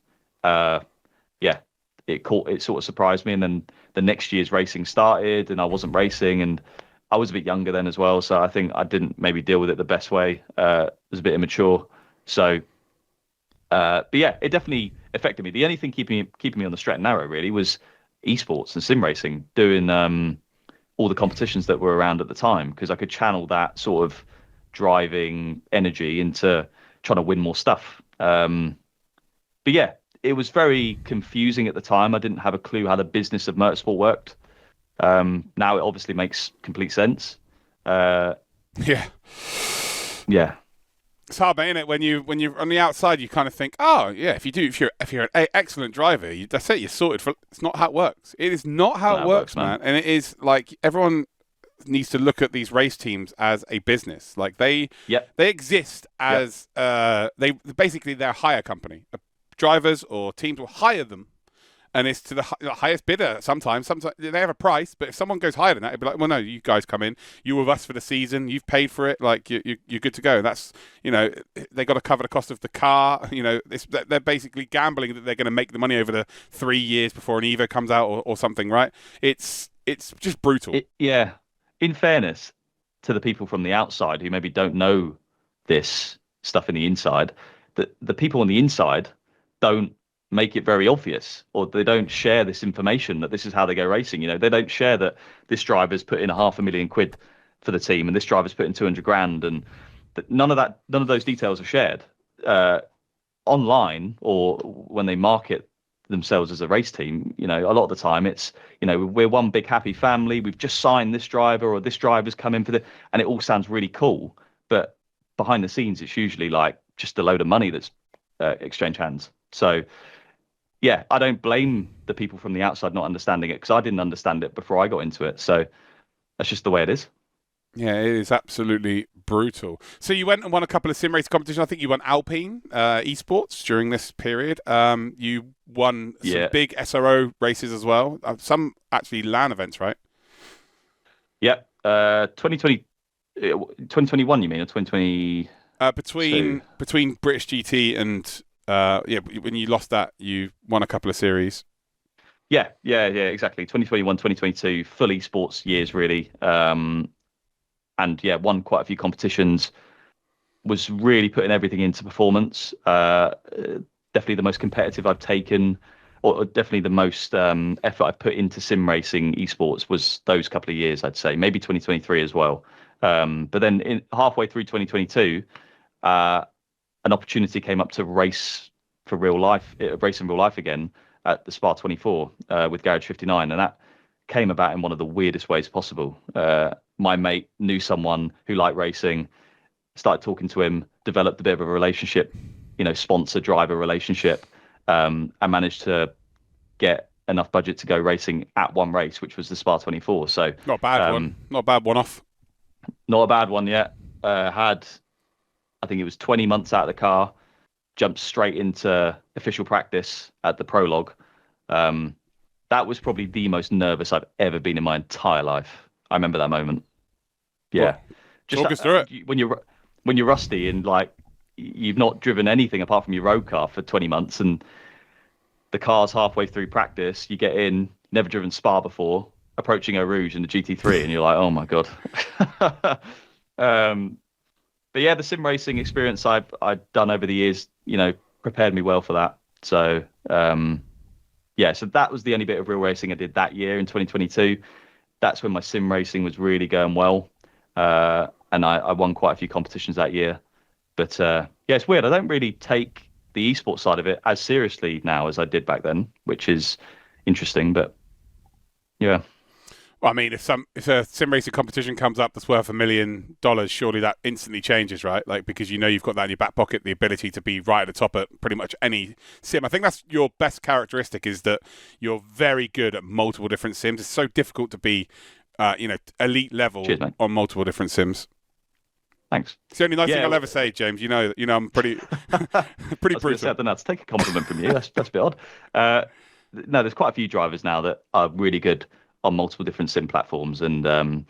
Speaker 2: it sort of surprised me. And then the next year's racing started, and I wasn't racing, and I was a bit younger then as well, so I think I didn't maybe deal with it the best way. It was a bit immature. So, but yeah, it definitely affected me. The only thing keeping me on the straight and narrow really was eSports and sim racing, doing all the competitions that were around at the time, because I could channel that sort of driving energy into trying to win more stuff. But yeah, it was very confusing at the time. I didn't have a clue how the business of motorsport worked. Now it obviously makes complete sense. Yeah.
Speaker 1: It's hard, mate, isn't it? When you're on the outside, you kind of think, oh yeah, if you're an excellent driver, that's it. You're sorted for. It's not how it works. It is not how it works, man. And it is like everyone needs to look at these race teams as a business. Like they exist as they're a hire company. Drivers or teams will hire them, and it's to the highest bidder. Sometimes they have a price, but if someone goes higher than that, it'd be like, well, no, you guys come in, you're with us for the season, you've paid for it, like you're good to go. That's they got to cover the cost of the car. They're basically gambling that they're going to make the money over the 3 years before an Evo comes out or something, right? It's just brutal.
Speaker 2: In fairness to the people from the outside who maybe don't know this stuff in the inside, the people on the inside don't make it very obvious, or they don't share this information that this is how they go racing. They don't share that this driver's put in £500,000 for the team and this driver's put in 200 grand, and none of those details are shared online, or when they market themselves as a race team. A lot of the time it's we're one big happy family, we've just signed this driver, or this driver's come in for and it all sounds really cool, but behind the scenes it's usually like just a load of money that's exchanged hands. So yeah, I don't blame the people from the outside not understanding it, because I didn't understand it before I got into it. So that's just the way it is.
Speaker 1: Yeah, it is absolutely brutal. So you went and won a couple of sim race competitions. I think you won Alpine eSports during this period. You won some big SRO races as well. Some actually LAN events, right?
Speaker 2: Yeah. 2021, you mean, or 2020?
Speaker 1: Between British GT and when you lost that, you won a couple of series.
Speaker 2: Yeah, exactly. 2021, 2022, full esports years really. And yeah, won quite a few competitions. Was really putting everything into performance. Definitely the most competitive I've taken, or definitely the most effort I've put into sim racing esports was those couple of years, I'd say. Maybe 2023 as well. But then halfway through 2022, an opportunity came up to race for real life, race in real life again at the Spa 24 with Garage 59, and that came about in one of the weirdest ways possible. My mate knew someone who liked racing, started talking to him, developed a bit of a relationship, sponsor driver relationship, and managed to get enough budget to go racing at one race, which was the Spa 24. So
Speaker 1: Not a bad one. Not a bad one off.
Speaker 2: not a bad one yet. I think it was 20 months out of the car, jumped straight into official practice at the prologue. That was probably the most nervous I've ever been in my entire life. I remember that moment. Yeah,
Speaker 1: Well,
Speaker 2: just
Speaker 1: talk us through it.
Speaker 2: When you're rusty and like you've not driven anything apart from your road car for 20 months, and the car's halfway through practice, you get in, never driven Spa before, approaching Eau Rouge in the GT3, and you're like, oh my god. But yeah, the sim racing experience I've done over the years, prepared me well for that. So yeah, so that was the only bit of real racing I did that year in 2022. That's when my sim racing was really going well, and I won quite a few competitions that year. But yeah, it's weird. I don't really take the esports side of it as seriously now as I did back then, which is interesting. But yeah.
Speaker 1: Well, I mean, if a sim racing competition comes up that's worth $1 million, surely that instantly changes, right? Like, because you've got that in your back pocket, the ability to be right at the top at pretty much any sim. I think that's your best characteristic, is that you're very good at multiple different sims. It's so difficult to be, elite level.
Speaker 2: Cheers, mate.
Speaker 1: On multiple different sims.
Speaker 2: Thanks.
Speaker 1: It's the only nice thing I'll ever say, James. I'm pretty, pretty brutal.
Speaker 2: I don't know how to take a compliment from you. That's a bit odd. No, there's quite a few drivers now that are really good on multiple different sim platforms, and I'm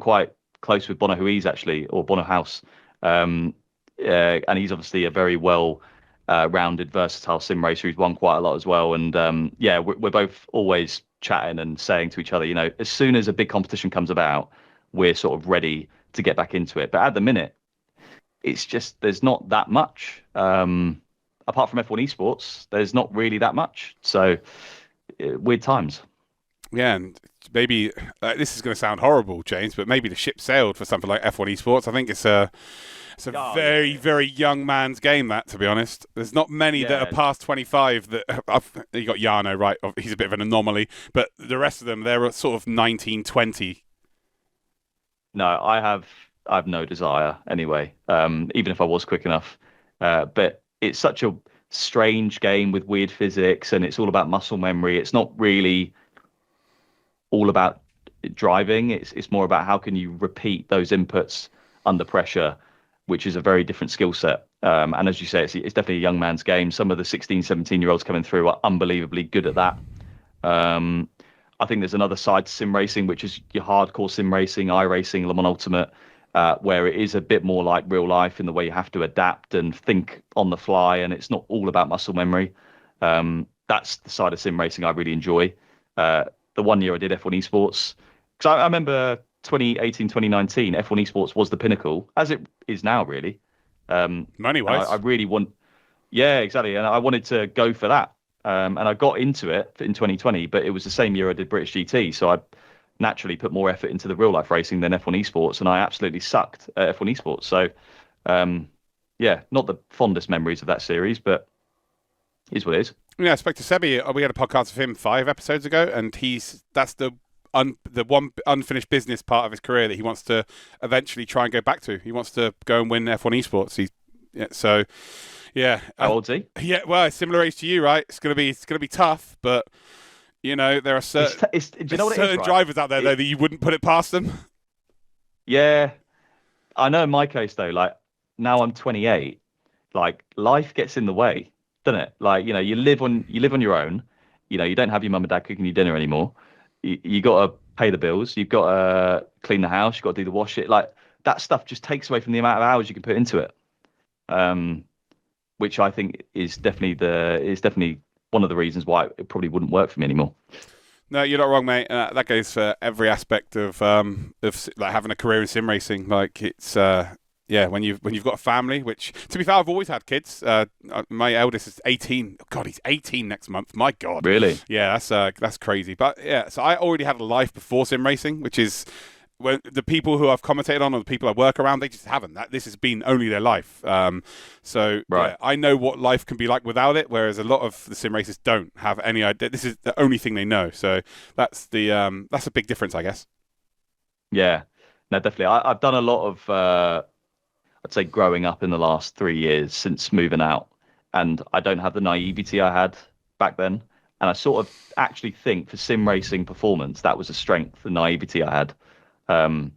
Speaker 2: quite close with Bono Huiz actually, or Bono House, and he's obviously a very well rounded, versatile sim racer. He's won quite a lot as well, and yeah, we're both always chatting and saying to each other, as soon as a big competition comes about, we're sort of ready to get back into it. But at the minute, it's just there's not that much. Apart from F1 esports, there's not really that much. So weird times.
Speaker 1: Yeah, and maybe this is going to sound horrible, James, but maybe the ship sailed for something like F1 esports. I think it's a very, very young man's game, that, to be honest. There's not many that are past 25 that... you got Jarno, right? He's a bit of an anomaly. But the rest of them, they're sort of 19, 20.
Speaker 2: No, I have no desire anyway, even if I was quick enough. But it's such a strange game with weird physics, and it's all about muscle memory. It's not really all about driving. It's more about how can you repeat those inputs under pressure, which is a very different skill set. And as you say, it's definitely a young man's game. Some of the 16, 17-year-olds coming through are unbelievably good at that. I think there's another side to sim racing, which is your hardcore sim racing, iRacing, Le Mans Ultimate, where it is a bit more like real life in the way you have to adapt and think on the fly, and it's not all about muscle memory. That's the side of sim racing I really enjoy. The one year I did F1 esports, because I remember 2018, 2019, F1 esports was the pinnacle, as it is now, really.
Speaker 1: Money-wise.
Speaker 2: I really want... Yeah, exactly. And I wanted to go for that. And I got into it in 2020, but it was the same year I did British GT. So I naturally put more effort into the real life racing than F1 esports, and I absolutely sucked at F1 esports. So, yeah, not the fondest memories of that series, but it is what it is.
Speaker 1: Yeah, I spoke to Sebi. We had a podcast with him 5 episodes ago, and that's the one unfinished business part of his career that he wants to eventually try and go back to. He wants to go and win F1 esports. Yeah.
Speaker 2: How old's he?
Speaker 1: Yeah, well, similar age to you, right? It's gonna be tough, but there are certain drivers out there though that you wouldn't put it past them.
Speaker 2: Yeah, I know. In my case though, like now I'm 28, like life gets in the way, doesn't it? Like you live on your own. You don't have your mum and dad cooking you dinner anymore. You got to pay the bills. You've got to clean the house. You've got to do the wash. Like that stuff just takes away from the amount of hours you can put into it. Which I think is definitely one of the reasons why it probably wouldn't work for me anymore.
Speaker 1: No, you're not wrong, mate. That goes for every aspect of like having a career in sim racing. Like it's when you've got a family. Which, to be fair, I've always had kids. My eldest is 18. God, he's 18 next month. My God,
Speaker 2: Really?
Speaker 1: Yeah, that's crazy. But yeah, so I already had a life before sim racing, which is when the people who I've commentated on or the people I work around, they just haven't. This has been only their life. So
Speaker 2: Right.
Speaker 1: yeah, I know what life can be like without it, whereas a lot of the sim racers don't have any idea. This is the only thing they know. So that's a big difference, I guess.
Speaker 2: Yeah, no, definitely. I've done a lot of, I'd say, growing up in the last 3 years since moving out, and I don't have the naivety I had back then. And I sort of actually think for sim racing performance, that was a strength, the naivety I had. Um,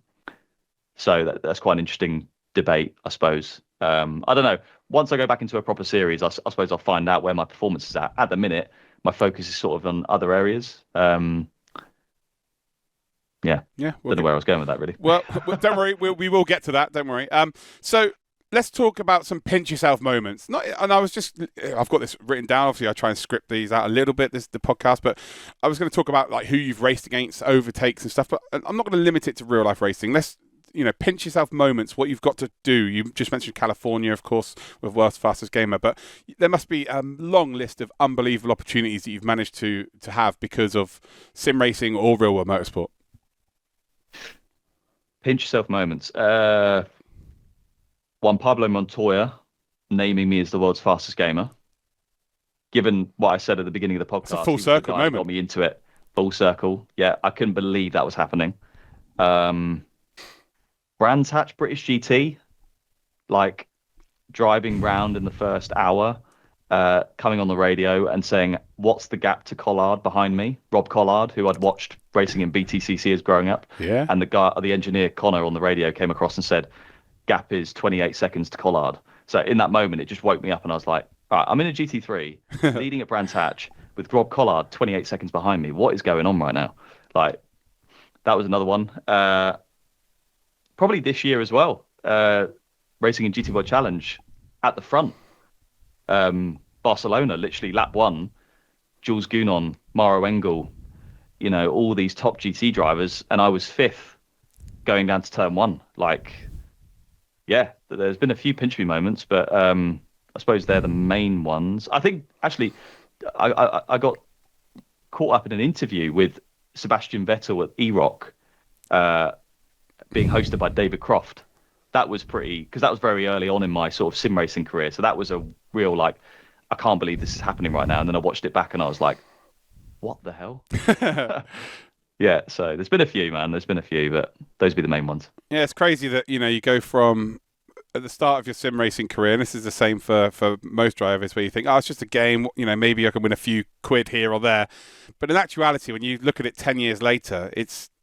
Speaker 2: so that's quite an interesting debate, I suppose. I don't know. Once I go back into a proper series, I suppose I'll find out where my performance is at. At the minute, my focus is sort of on other areas. Yeah, don't know where I was going with that, really.
Speaker 1: Well, don't worry, we will get to that. Don't worry. So let's talk about some pinch yourself moments. I've got this written down. Obviously, I try and script these out a little bit, the podcast, but I was going to talk about like who you've raced against, overtakes and stuff. But I'm not going to limit it to real life racing. Let's pinch yourself moments. What you've got to do. You just mentioned California, of course, with World's Fastest Gamer, but there must be a long list of unbelievable opportunities that you've managed to have because of sim racing or real world motorsport.
Speaker 2: Pinch yourself moments. One, Pablo Montoya naming me as the world's fastest gamer. Given what I said at the beginning of the podcast,
Speaker 1: it's a full circle moment.
Speaker 2: Got me into it. Full circle. Yeah, I couldn't believe that was happening. Brands Hatch British GT, like driving round in the first hour, coming on the radio and saying, "What's the gap to Collard behind me?" Rob Collard, who I'd watched racing in BTCC as growing up.
Speaker 1: Yeah.
Speaker 2: And the engineer Connor on the radio came across and said, "Gap is 28 seconds to Collard." So in that moment, it just woke me up, and I was like, "All right, I'm in a GT3, leading at Brands Hatch with Rob Collard 28 seconds behind me. What is going on right now?" Like, that was another one. Probably this year as well. Racing in GT World Challenge at the front. Barcelona, literally lap one, Jules Gounon, Maro Engel, all these top GT drivers, and I was fifth going down to turn one. Like, yeah, there's been a few pinch me moments, but I suppose they're the main ones. I think, actually, I got caught up in an interview with Sebastian Vettel at EROC, being hosted by David Croft. That was because that was very early on in my sort of sim racing career. So that was a real, like, I can't believe this is happening right now. And then I watched it back and I was like, what the hell? Yeah, so there's been a few, man. There's been a few, but those would be the main ones.
Speaker 1: Yeah, it's crazy that, you go from at the start of your sim racing career, and this is the same for most drivers, where you think, oh, it's just a game, maybe I can win a few quid here or there. But in actuality, when you look at it 10 years later,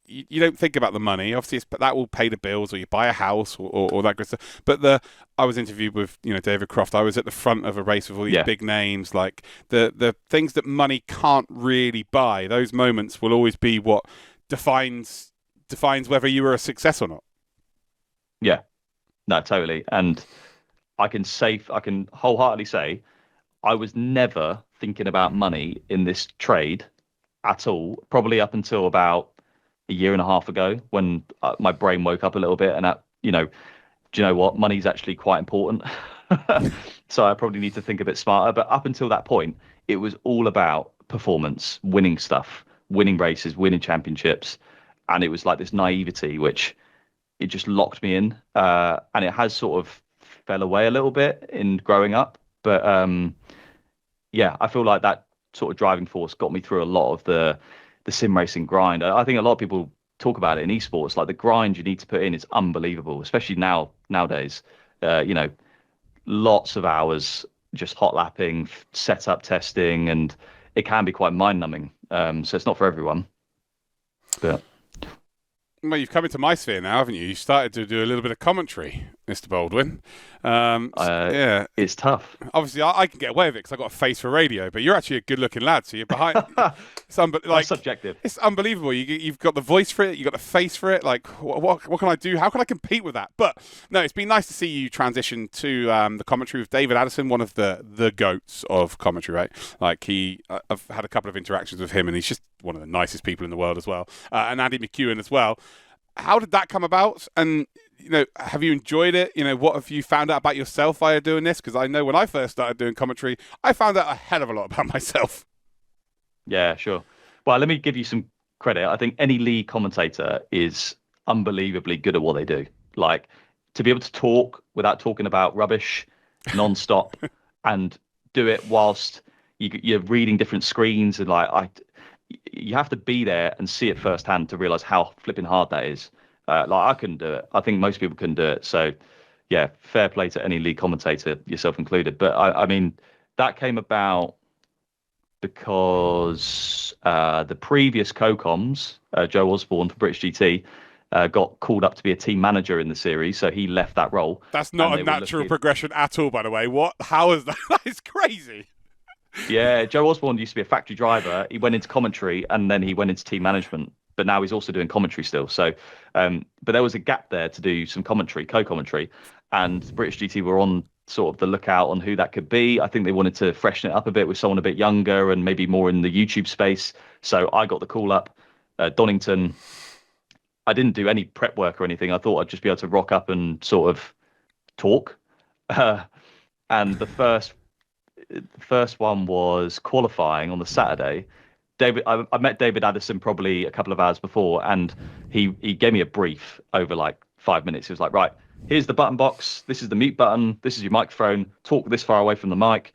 Speaker 1: you don't think about the money. Obviously, that will pay the bills, or you buy a house, or that good stuff. But I was interviewed with David Croft. I was at the front of a race with all these big names. Like the things that money can't really buy. Those moments will always be what defines whether you were a success or not.
Speaker 2: Yeah, no, totally. And I can wholeheartedly say I was never thinking about money in this trade at all. Probably up until about a year and a half ago, when my brain woke up a little bit, and do you know what? Money's actually quite important. So I probably need to think a bit smarter. But up until that point, it was all about performance, winning stuff, winning races, winning championships. And it was like this naivety, which it just locked me in. And it has sort of fell away a little bit in growing up. But yeah, I feel like that sort of driving force got me through a lot of the sim racing grind. I think a lot of people talk about it in esports, like the grind you need to put in is unbelievable, especially nowadays. Lots of hours just hot lapping, setup testing, and it can be quite mind numbing. So it's not for everyone. But
Speaker 1: well, you've come into my sphere now, haven't you? You started to do a little bit of commentary. Mr. Baldwin. Yeah.
Speaker 2: It's tough.
Speaker 1: Obviously, I can get away with it because I've got a face for radio, but you're actually a good-looking lad, so you're behind.
Speaker 2: That's subjective.
Speaker 1: It's unbelievable. You've got the voice for it, you've got the face for it. Like, what can I do? How can I compete with that? But no, it's been nice to see you transition to the commentary with David Addison, one of the goats of commentary, right? Like I've had a couple of interactions with him, and he's just one of the nicest people in the world as well. And Andy McEwen as well. How did that come about? And have you enjoyed it? What have you found out about yourself via doing this? Because I know when I first started doing commentary, I found out a hell of a lot about myself.
Speaker 2: Yeah, sure. Well, let me give you some credit. I think any league commentator is unbelievably good at what they do. Like, to be able to talk without talking about rubbish non-stop and do it whilst you're reading different screens, and you have to be there and see it firsthand to realize how flipping hard that is. I couldn't do it. I think most people couldn't do it. So, yeah, fair play to any league commentator, yourself included. But I mean, that came about because the previous co-coms, Joe Osborne for British GT, got called up to be a team manager in the series, so he left that role.
Speaker 1: That's not a natural progression at all, by the way. What? How is that? That is crazy.
Speaker 2: Yeah, Joe Osborne used to be a factory driver. He went into commentary and then he went into team management. But now he's also doing commentary still. So, but there was a gap there to do some commentary, co-commentary, and British GT were on sort of the lookout on who that could be. I think they wanted to freshen it up a bit with someone a bit younger and maybe more in the YouTube space. So I got the call up. Donington. I didn't do any prep work or anything. I thought I'd just be able to rock up and sort of talk. And the first one was qualifying on the Saturday. I met David Addison probably a couple of hours before, and he gave me a brief over like 5 minutes. He was like, right, here's the button box. This is the mute button. This is your microphone. Talk this far away from the mic.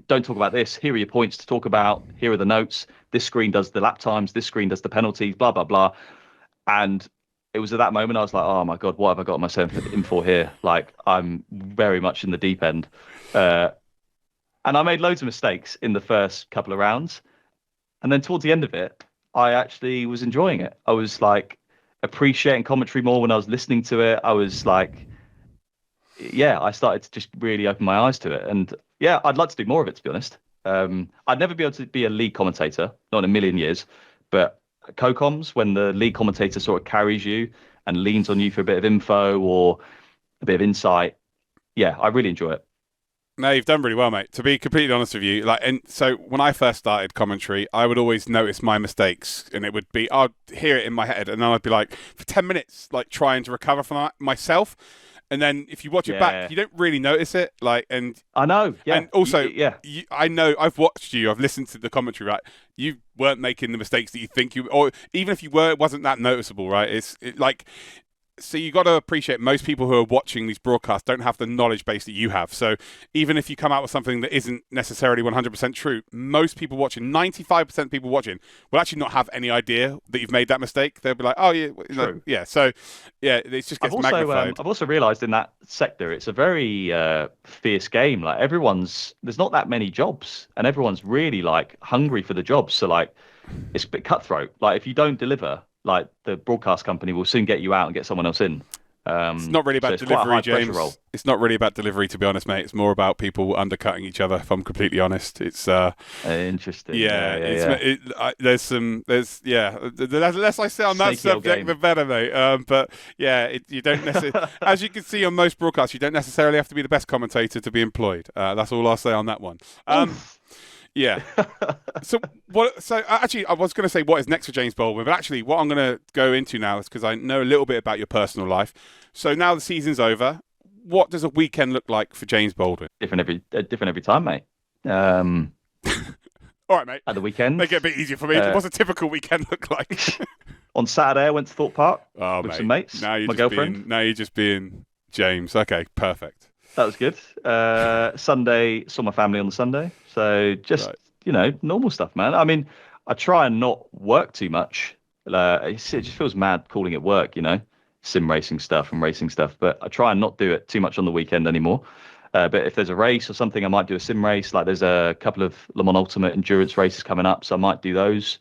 Speaker 2: Don't talk about this. Here are your points to talk about. Here are the notes. This screen does the lap times. This screen does the penalties, blah, blah, blah. And it was at that moment I was like, oh my God, what have I got myself in for here? Like, I'm very much in the deep end. And I made loads of mistakes in the first couple of rounds. And then towards the end of it, I actually was enjoying it. I was like appreciating commentary more when I was listening to it. I was like, yeah, I started to just really open my eyes to it. And yeah, I'd like to do more of it, to be honest. I'd never be able to be a league commentator, not in a million years. But co-coms, when the league commentator sort of carries you and leans on you for a bit of info or a bit of insight, yeah, I really enjoy it.
Speaker 1: No, you've done really well, mate. To be completely honest with you, and so when I first started commentary, I would always notice my mistakes, and it would be I'd hear it in my head, and then I'd be like for 10 minutes, like trying to recover from that myself. And then if you watch it back, you don't really notice it. And
Speaker 2: I know, yeah.
Speaker 1: And also, I know I've watched you, I've listened to the commentary, right? You weren't making the mistakes that you think you, or even if you were, it wasn't that noticeable, right? So you got to appreciate most people who are watching these broadcasts don't have the knowledge base that you have. So even if you come out with something that isn't necessarily 100% true, most people watching, 95% of people watching, will actually not have any idea that you've made that mistake. They'll be like, oh, yeah, yeah. So, yeah, it just gets magnified.
Speaker 2: I've also realised in that sector, it's a very fierce game. Like there's not that many jobs, and everyone's really like hungry for the jobs. So like, it's a bit cutthroat. Like if you don't deliver, like the broadcast company will soon get you out and get someone else in.
Speaker 1: It's not really about delivery, James. It's not really about delivery, to be honest, mate. It's more about people undercutting each other. If I'm completely honest, it's
Speaker 2: interesting.
Speaker 1: Yeah, there's the less I say on that subject, the better, mate. But yeah, you don't necessarily, as you can see on most broadcasts, you don't necessarily have to be the best commentator to be employed. That's all I'll say on that one. Yeah. So actually, I was going to say what is next for James Baldwin, but actually, what I'm going to go into now is because I know a little bit about your personal life. So now the season's over. What does a weekend look like for James Baldwin?
Speaker 2: Different every time, mate.
Speaker 1: All right, mate.
Speaker 2: At the weekend,
Speaker 1: make it a bit easier for me. What's a typical weekend look like?
Speaker 2: On Saturday, I went to Thorpe Park with
Speaker 1: mate.
Speaker 2: some mates.
Speaker 1: Now
Speaker 2: my girlfriend.
Speaker 1: Now you're just being James. Okay, perfect.
Speaker 2: That was good. Sunday, saw my family on the Sunday. So just, normal stuff, man. I mean, I try and not work too much. It just feels mad calling it work, sim racing stuff and racing stuff. But I try and not do it too much on the weekend anymore. But if there's a race or something, I might do a sim race. Like there's a couple of Le Mans Ultimate endurance races coming up, so I might do those.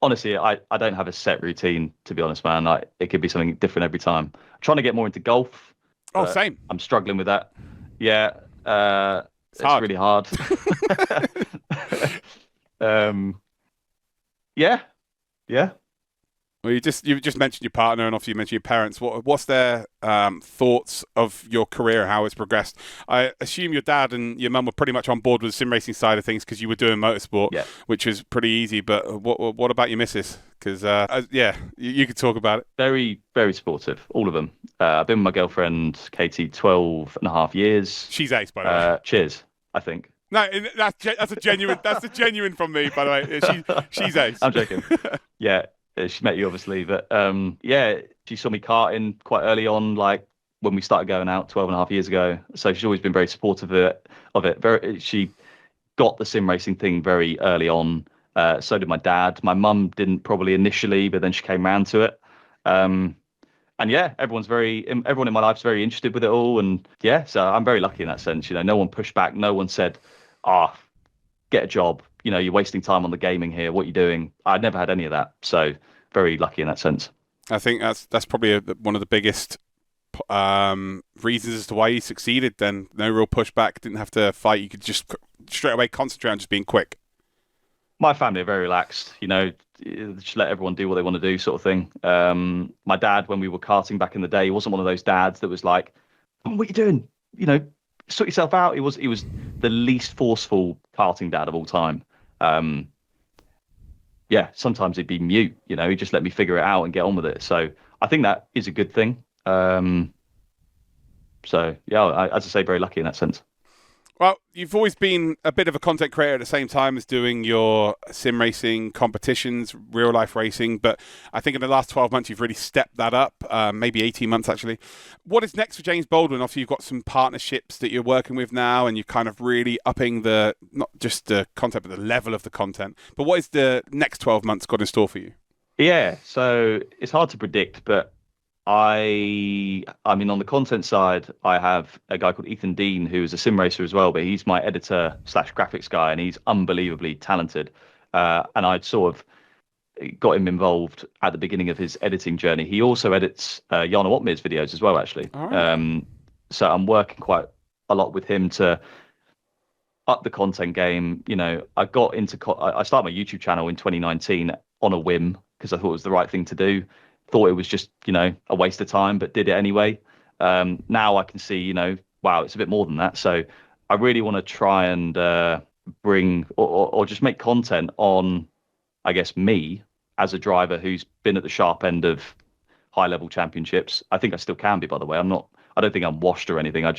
Speaker 2: honestly, I don't have a set routine, to be honest, man. It could be something different every time. I'm trying to get more into golf,
Speaker 1: Oh,
Speaker 2: but
Speaker 1: same.
Speaker 2: I'm struggling with that. Yeah,
Speaker 1: It's
Speaker 2: it's
Speaker 1: hard.
Speaker 2: really hard. um, yeah, yeah.
Speaker 1: Well, you just mentioned your partner, and obviously you mentioned your parents. What's their thoughts of your career, how it's progressed? I assume your dad and your mum were pretty much on board with the sim racing side of things because you were doing motorsport,
Speaker 2: Yeah.
Speaker 1: which was pretty easy. But what about your missus? Because yeah, you could talk about it.
Speaker 2: Very, very supportive, all of them. I've been with my girlfriend, Katie, 12 and a half years.
Speaker 1: She's ace, by the way.
Speaker 2: Cheers, I think.
Speaker 1: No, that's a genuine from me, by the way. She's ace.
Speaker 2: I'm joking. Yeah, she met you obviously, but yeah, she saw me karting quite early on, like when we started going out 12 and a half years ago. So she's always been very supportive of it. She got the sim racing thing very early on. So did my dad. My mum didn't probably initially, but then she came round to it. And yeah, everyone in my life's very interested with it all. And yeah, so I'm very lucky in that sense. You know, no one pushed back. No one said, get a job. You know, you're wasting time on the gaming here. What are you doing? I never had any of that. So very lucky in that sense.
Speaker 1: I think that's probably one of the biggest reasons as to why you succeeded. Then no real pushback. Didn't have to fight. You could just straight away concentrate on just being quick.
Speaker 2: My family are very relaxed, you know, just let everyone do what they want to do, sort of thing. My dad, when we were karting back in the day, he wasn't one of those dads that was like, "Oh, what are you doing? You know, sort yourself out." He was the least forceful karting dad of all time. Yeah, sometimes he'd be mute, you know, he'd just let me figure it out and get on with it. So I think that is a good thing. So yeah, as I say, very lucky in that sense.
Speaker 1: Well, you've always been a bit of a content creator at the same time as doing your sim racing competitions, real life racing. But I think in the last 12 months, you've really stepped that up, maybe 18 months actually. What is next for James Baldwin? Obviously, you've got some partnerships that you're working with now, and you're kind of really upping not just the content, but the level of the content. But what is the next 12 months got in store for you?
Speaker 2: Yeah, so it's hard to predict, but I mean, on the content side, I have a guy called Ethan Dean, who is a sim racer as well, but he's my editor slash graphics guy, and he's unbelievably talented. And I'd sort of got him involved at the beginning of his editing journey. He also edits Jana Watmir's videos as well, actually.
Speaker 1: All right.
Speaker 2: So I'm working quite a lot with him to up the content game. You know, I started my YouTube channel in 2019 on a whim because I thought it was the right thing to do. Thought it was just, you know, a waste of time, but did it anyway. Now I can see, you know, wow, it's a bit more than that. So I really want to try and bring or just make content on, I guess, me as a driver who's been at the sharp end of high level championships. I think I still can be, by the way. I don't think I'm washed or anything. I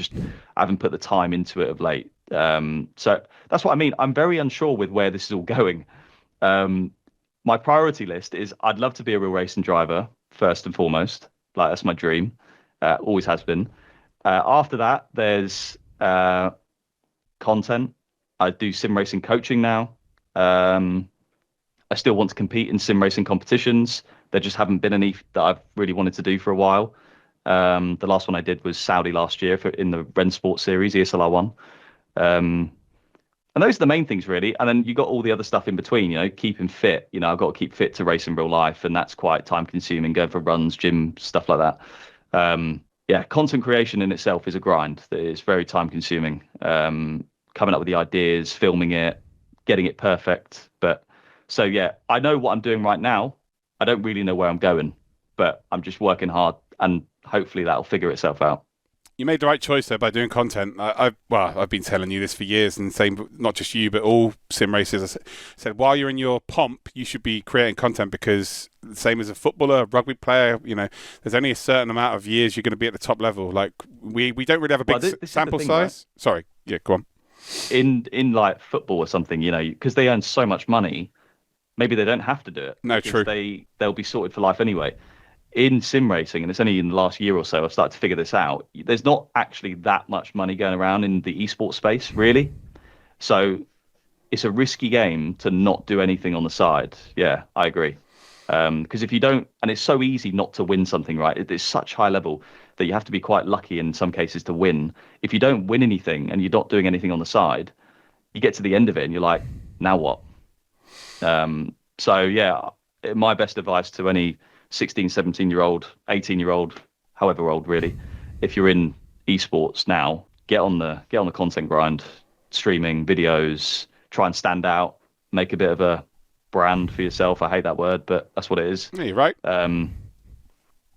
Speaker 2: haven't put the time into it of late. So that's what I mean. I'm very unsure with where this is all going. My priority list is I'd love to be a real racing driver first and foremost. Like, that's my dream. Always has been. After that, there's content. I do sim racing coaching now. I still want to compete in sim racing competitions. There just haven't been any that I've really wanted to do for a while. The last one I did was Saudi last year in the Rennsport series, ESL R1. And those are the main things, really. And then you got all the other stuff in between, you know, keeping fit. You know, I've got to keep fit to race in real life, and that's quite time consuming, going for runs, gym, stuff like that. Yeah, content creation in itself is a grind. It's very time consuming. Coming up with the ideas, filming it, getting it perfect. But so, yeah, I know what I'm doing right now. I don't really know where I'm going, but I'm just working hard, and hopefully that'll figure itself out.
Speaker 1: You made the right choice there by doing content. I've been telling you this for years, and same, not just you, but all sim racers. I said, while you're in your pomp, you should be creating content, because the same as a footballer, a rugby player, you know, there's only a certain amount of years you're going to be at the top level. Like, we don't really have a big sample size. Right? Sorry, yeah, go on.
Speaker 2: In like football or something, you know, because they earn so much money, maybe they don't have to do it.
Speaker 1: No, true.
Speaker 2: They'll be sorted for life anyway. In sim racing, and it's only in the last year or so I've started to figure this out, there's not actually that much money going around in the esports space, really. So it's a risky game to not do anything on the side. Yeah, I agree. Because if you don't, and it's so easy not to win something, right? It's such high level that you have to be quite lucky in some cases to win. If you don't win anything and you're not doing anything on the side, you get to the end of it and you're like, now what? So yeah, my best advice to any 16, 17-year-old, 18-year-old, however old really, if you're in esports now, get on the content grind, streaming videos, try and stand out, make a bit of a brand for yourself. I hate that word, but that's what it is.
Speaker 1: Yeah, you're right.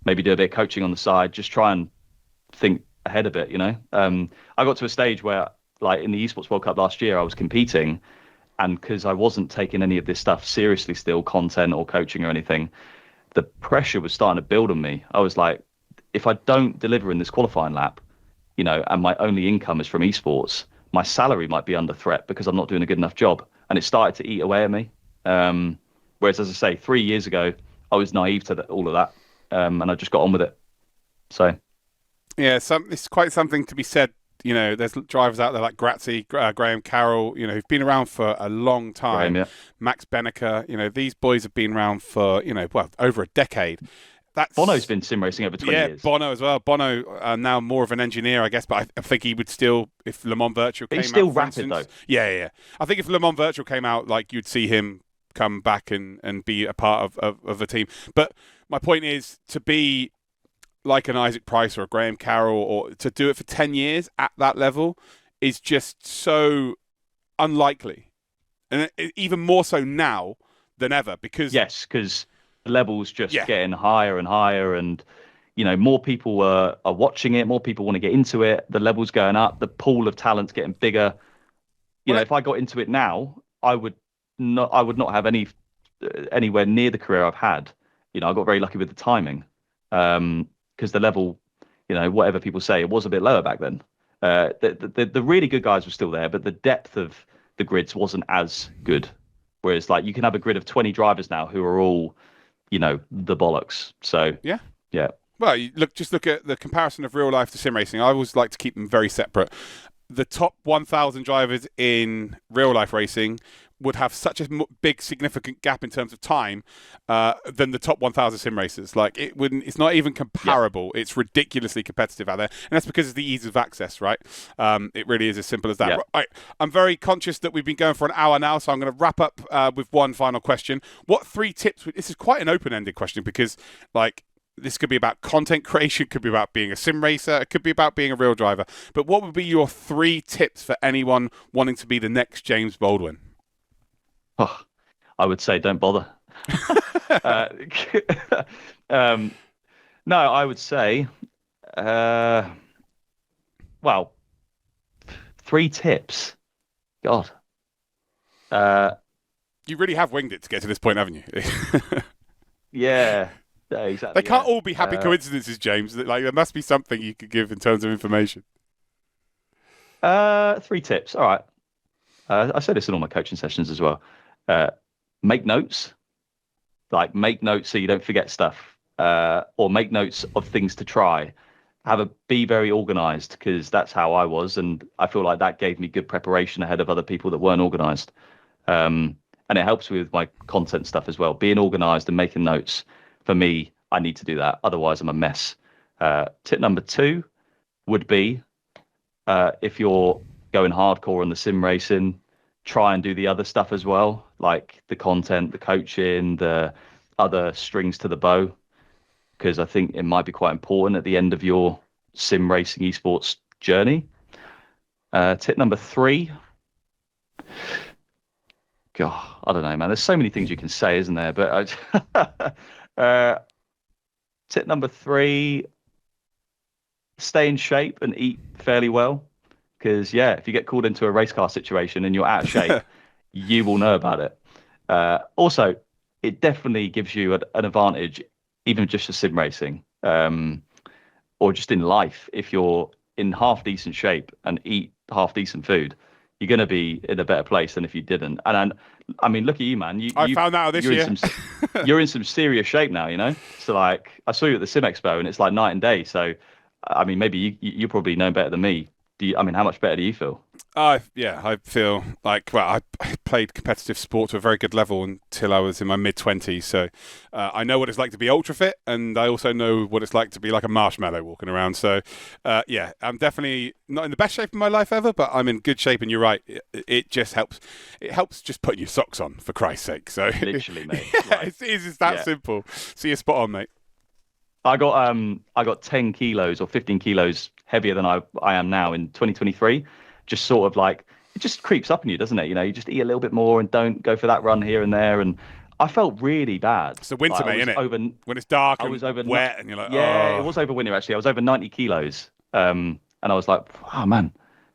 Speaker 2: Maybe do a bit of coaching on the side. Just try and think ahead of it, you know. I got to a stage where, like in the eSports World Cup last year, I was competing, and because I wasn't taking any of this stuff seriously still, content or coaching or anything, the pressure was starting to build on me. I was like, if I don't deliver in this qualifying lap, you know, and my only income is from esports, my salary might be under threat because I'm not doing a good enough job. And it started to eat away at me. Whereas, as I say, 3 years ago, I was naive to all of that, and I just got on with it. So,
Speaker 1: yeah, it's quite something to be said. You know, there's drivers out there like Grazzi, Graham Carroll, you know, who've been around for a long time.
Speaker 2: Graham, yeah.
Speaker 1: Max Benneker, you know, these boys have been around for, you know, well, over a decade.
Speaker 2: Bono's been sim racing over 20 years.
Speaker 1: Yeah, Bono as well. Bono, now more of an engineer, I guess, but I think he would still, if Le Mans Virtual came out.
Speaker 2: He's still
Speaker 1: for
Speaker 2: rapid,
Speaker 1: instance,
Speaker 2: though.
Speaker 1: Yeah. I think if Le Mans Virtual came out, like, you'd see him come back and be a part of a team. But my point is, to be like an Isaac Price or a Graham Carroll, or to do it for 10 years at that level is just so unlikely. And even more so now than ever, because...
Speaker 2: Yes, because the level's just getting higher and higher, and, you know, more people are watching it, more people want to get into it, the level's going up, the pool of talent's getting bigger. You know, if I got into it now, I would not have anywhere near the career I've had. You know, I got very lucky with the timing. Because the level, you know, whatever people say, it was a bit lower back then. The really good guys were still there, but the depth of the grids wasn't as good. Whereas, like, you can have a grid of 20 drivers now who are all, you know, the bollocks. So yeah.
Speaker 1: Well, just look at the comparison of real life to sim racing. I always like to keep them very separate. The top 1,000 drivers in real life racing would have such a big significant gap in terms of time than the top 1,000 sim racers. Like, it's not even comparable. Yeah. It's ridiculously competitive out there, and that's because of the ease of access, right? It really is as simple as that.
Speaker 2: Yeah.
Speaker 1: Right. I'm very conscious that we've been going for an hour now, so I'm going to wrap up with one final question. What 3 tips? This is quite an open-ended question because, like, this could be about content creation, could be about being a sim racer, it could be about being a real driver. But what would be your 3 tips for anyone wanting to be the next James Baldwin?
Speaker 2: Oh, I would say don't bother. No, I would say, well, 3 tips. God.
Speaker 1: You really have winged it to get to this point, haven't you?
Speaker 2: Yeah, exactly.
Speaker 1: They can't all be happy coincidences, James. Like, there must be something you could give in terms of information.
Speaker 2: 3 tips. All right. I say this in all my coaching sessions as well. Make notes. Like, make notes so you don't forget stuff. Or make notes of things to try. Be very organized, because that's how I was, and I feel like that gave me good preparation ahead of other people that weren't organized. And it helps me with my content stuff as well. Being organized and making notes. For me, I need to do that. Otherwise, I'm a mess. Tip number 2 would be, if you're going hardcore on the sim racing, try and do the other stuff as well, like the content, the coaching, the other strings to the bow, because I think it might be quite important at the end of your sim racing esports journey. Tip number 3. God, I don't know, man. There's so many things you can say, isn't there? But tip number 3, stay in shape and eat fairly well. Because, if you get called into a race car situation and you're out of shape, you will know about it. Also, it definitely gives you an advantage, even just for sim racing, or just in life. If you're in half decent shape and eat half decent food, you're going to be in a better place than if you didn't. And I mean, look at you, man.
Speaker 1: I found that out this year.
Speaker 2: You're in some serious shape now, you know? So, like, I saw you at the Sim Expo, and it's like night and day. So, I mean, maybe you probably know better than me How much better do you feel?
Speaker 1: I feel like, well, I played competitive sport to a very good level until I was in my mid-20s. So I know what it's like to be ultra fit, and I also know what it's like to be like a marshmallow walking around. So I'm definitely not in the best shape of my life ever, but I'm in good shape. And you're right, it just helps. It helps just putting your socks on, for Christ's sake. So
Speaker 2: Literally, mate.
Speaker 1: yeah, it's that simple. So you're spot on, mate.
Speaker 2: I got 10 kilos or 15 kilos heavier than I am now in 2023. Just sort of like, it just creeps up on you, doesn't it? You just eat a little bit more and don't go for that run here and there. And I felt really bad.
Speaker 1: It's the winter, mate, innit? When it's dark and wet and you're like,
Speaker 2: yeah, it was over winter, actually. I was over 90 kilos. And I was like, oh, man.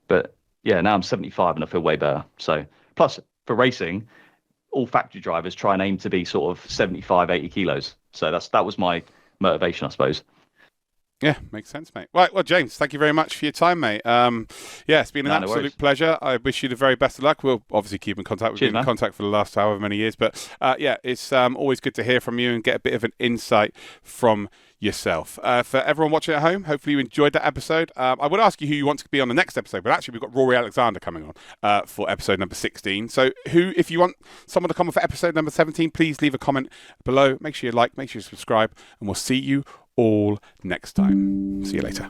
Speaker 2: But yeah, now I'm 75 and I feel way better. So plus for racing, all factory drivers try and aim to be sort of 75, 80 kilos. So that was my motivation, I suppose.
Speaker 1: Yeah, makes sense, mate. Right, well, James, thank you very much for your time, mate. It's been an absolute pleasure. I wish you the very best of luck. We'll obviously keep in contact. We've been in contact for the last however many years. But it's always good to hear from you and get a bit of an insight from yourself. For everyone watching at home, hopefully you enjoyed that episode. I would ask you who you want to be on the next episode, but actually we've got Rory Alexander coming on for episode number 16. So if you want someone to come on for episode number 17, please leave a comment below. Make sure you like, make sure you subscribe, and we'll see you all next time. See you later.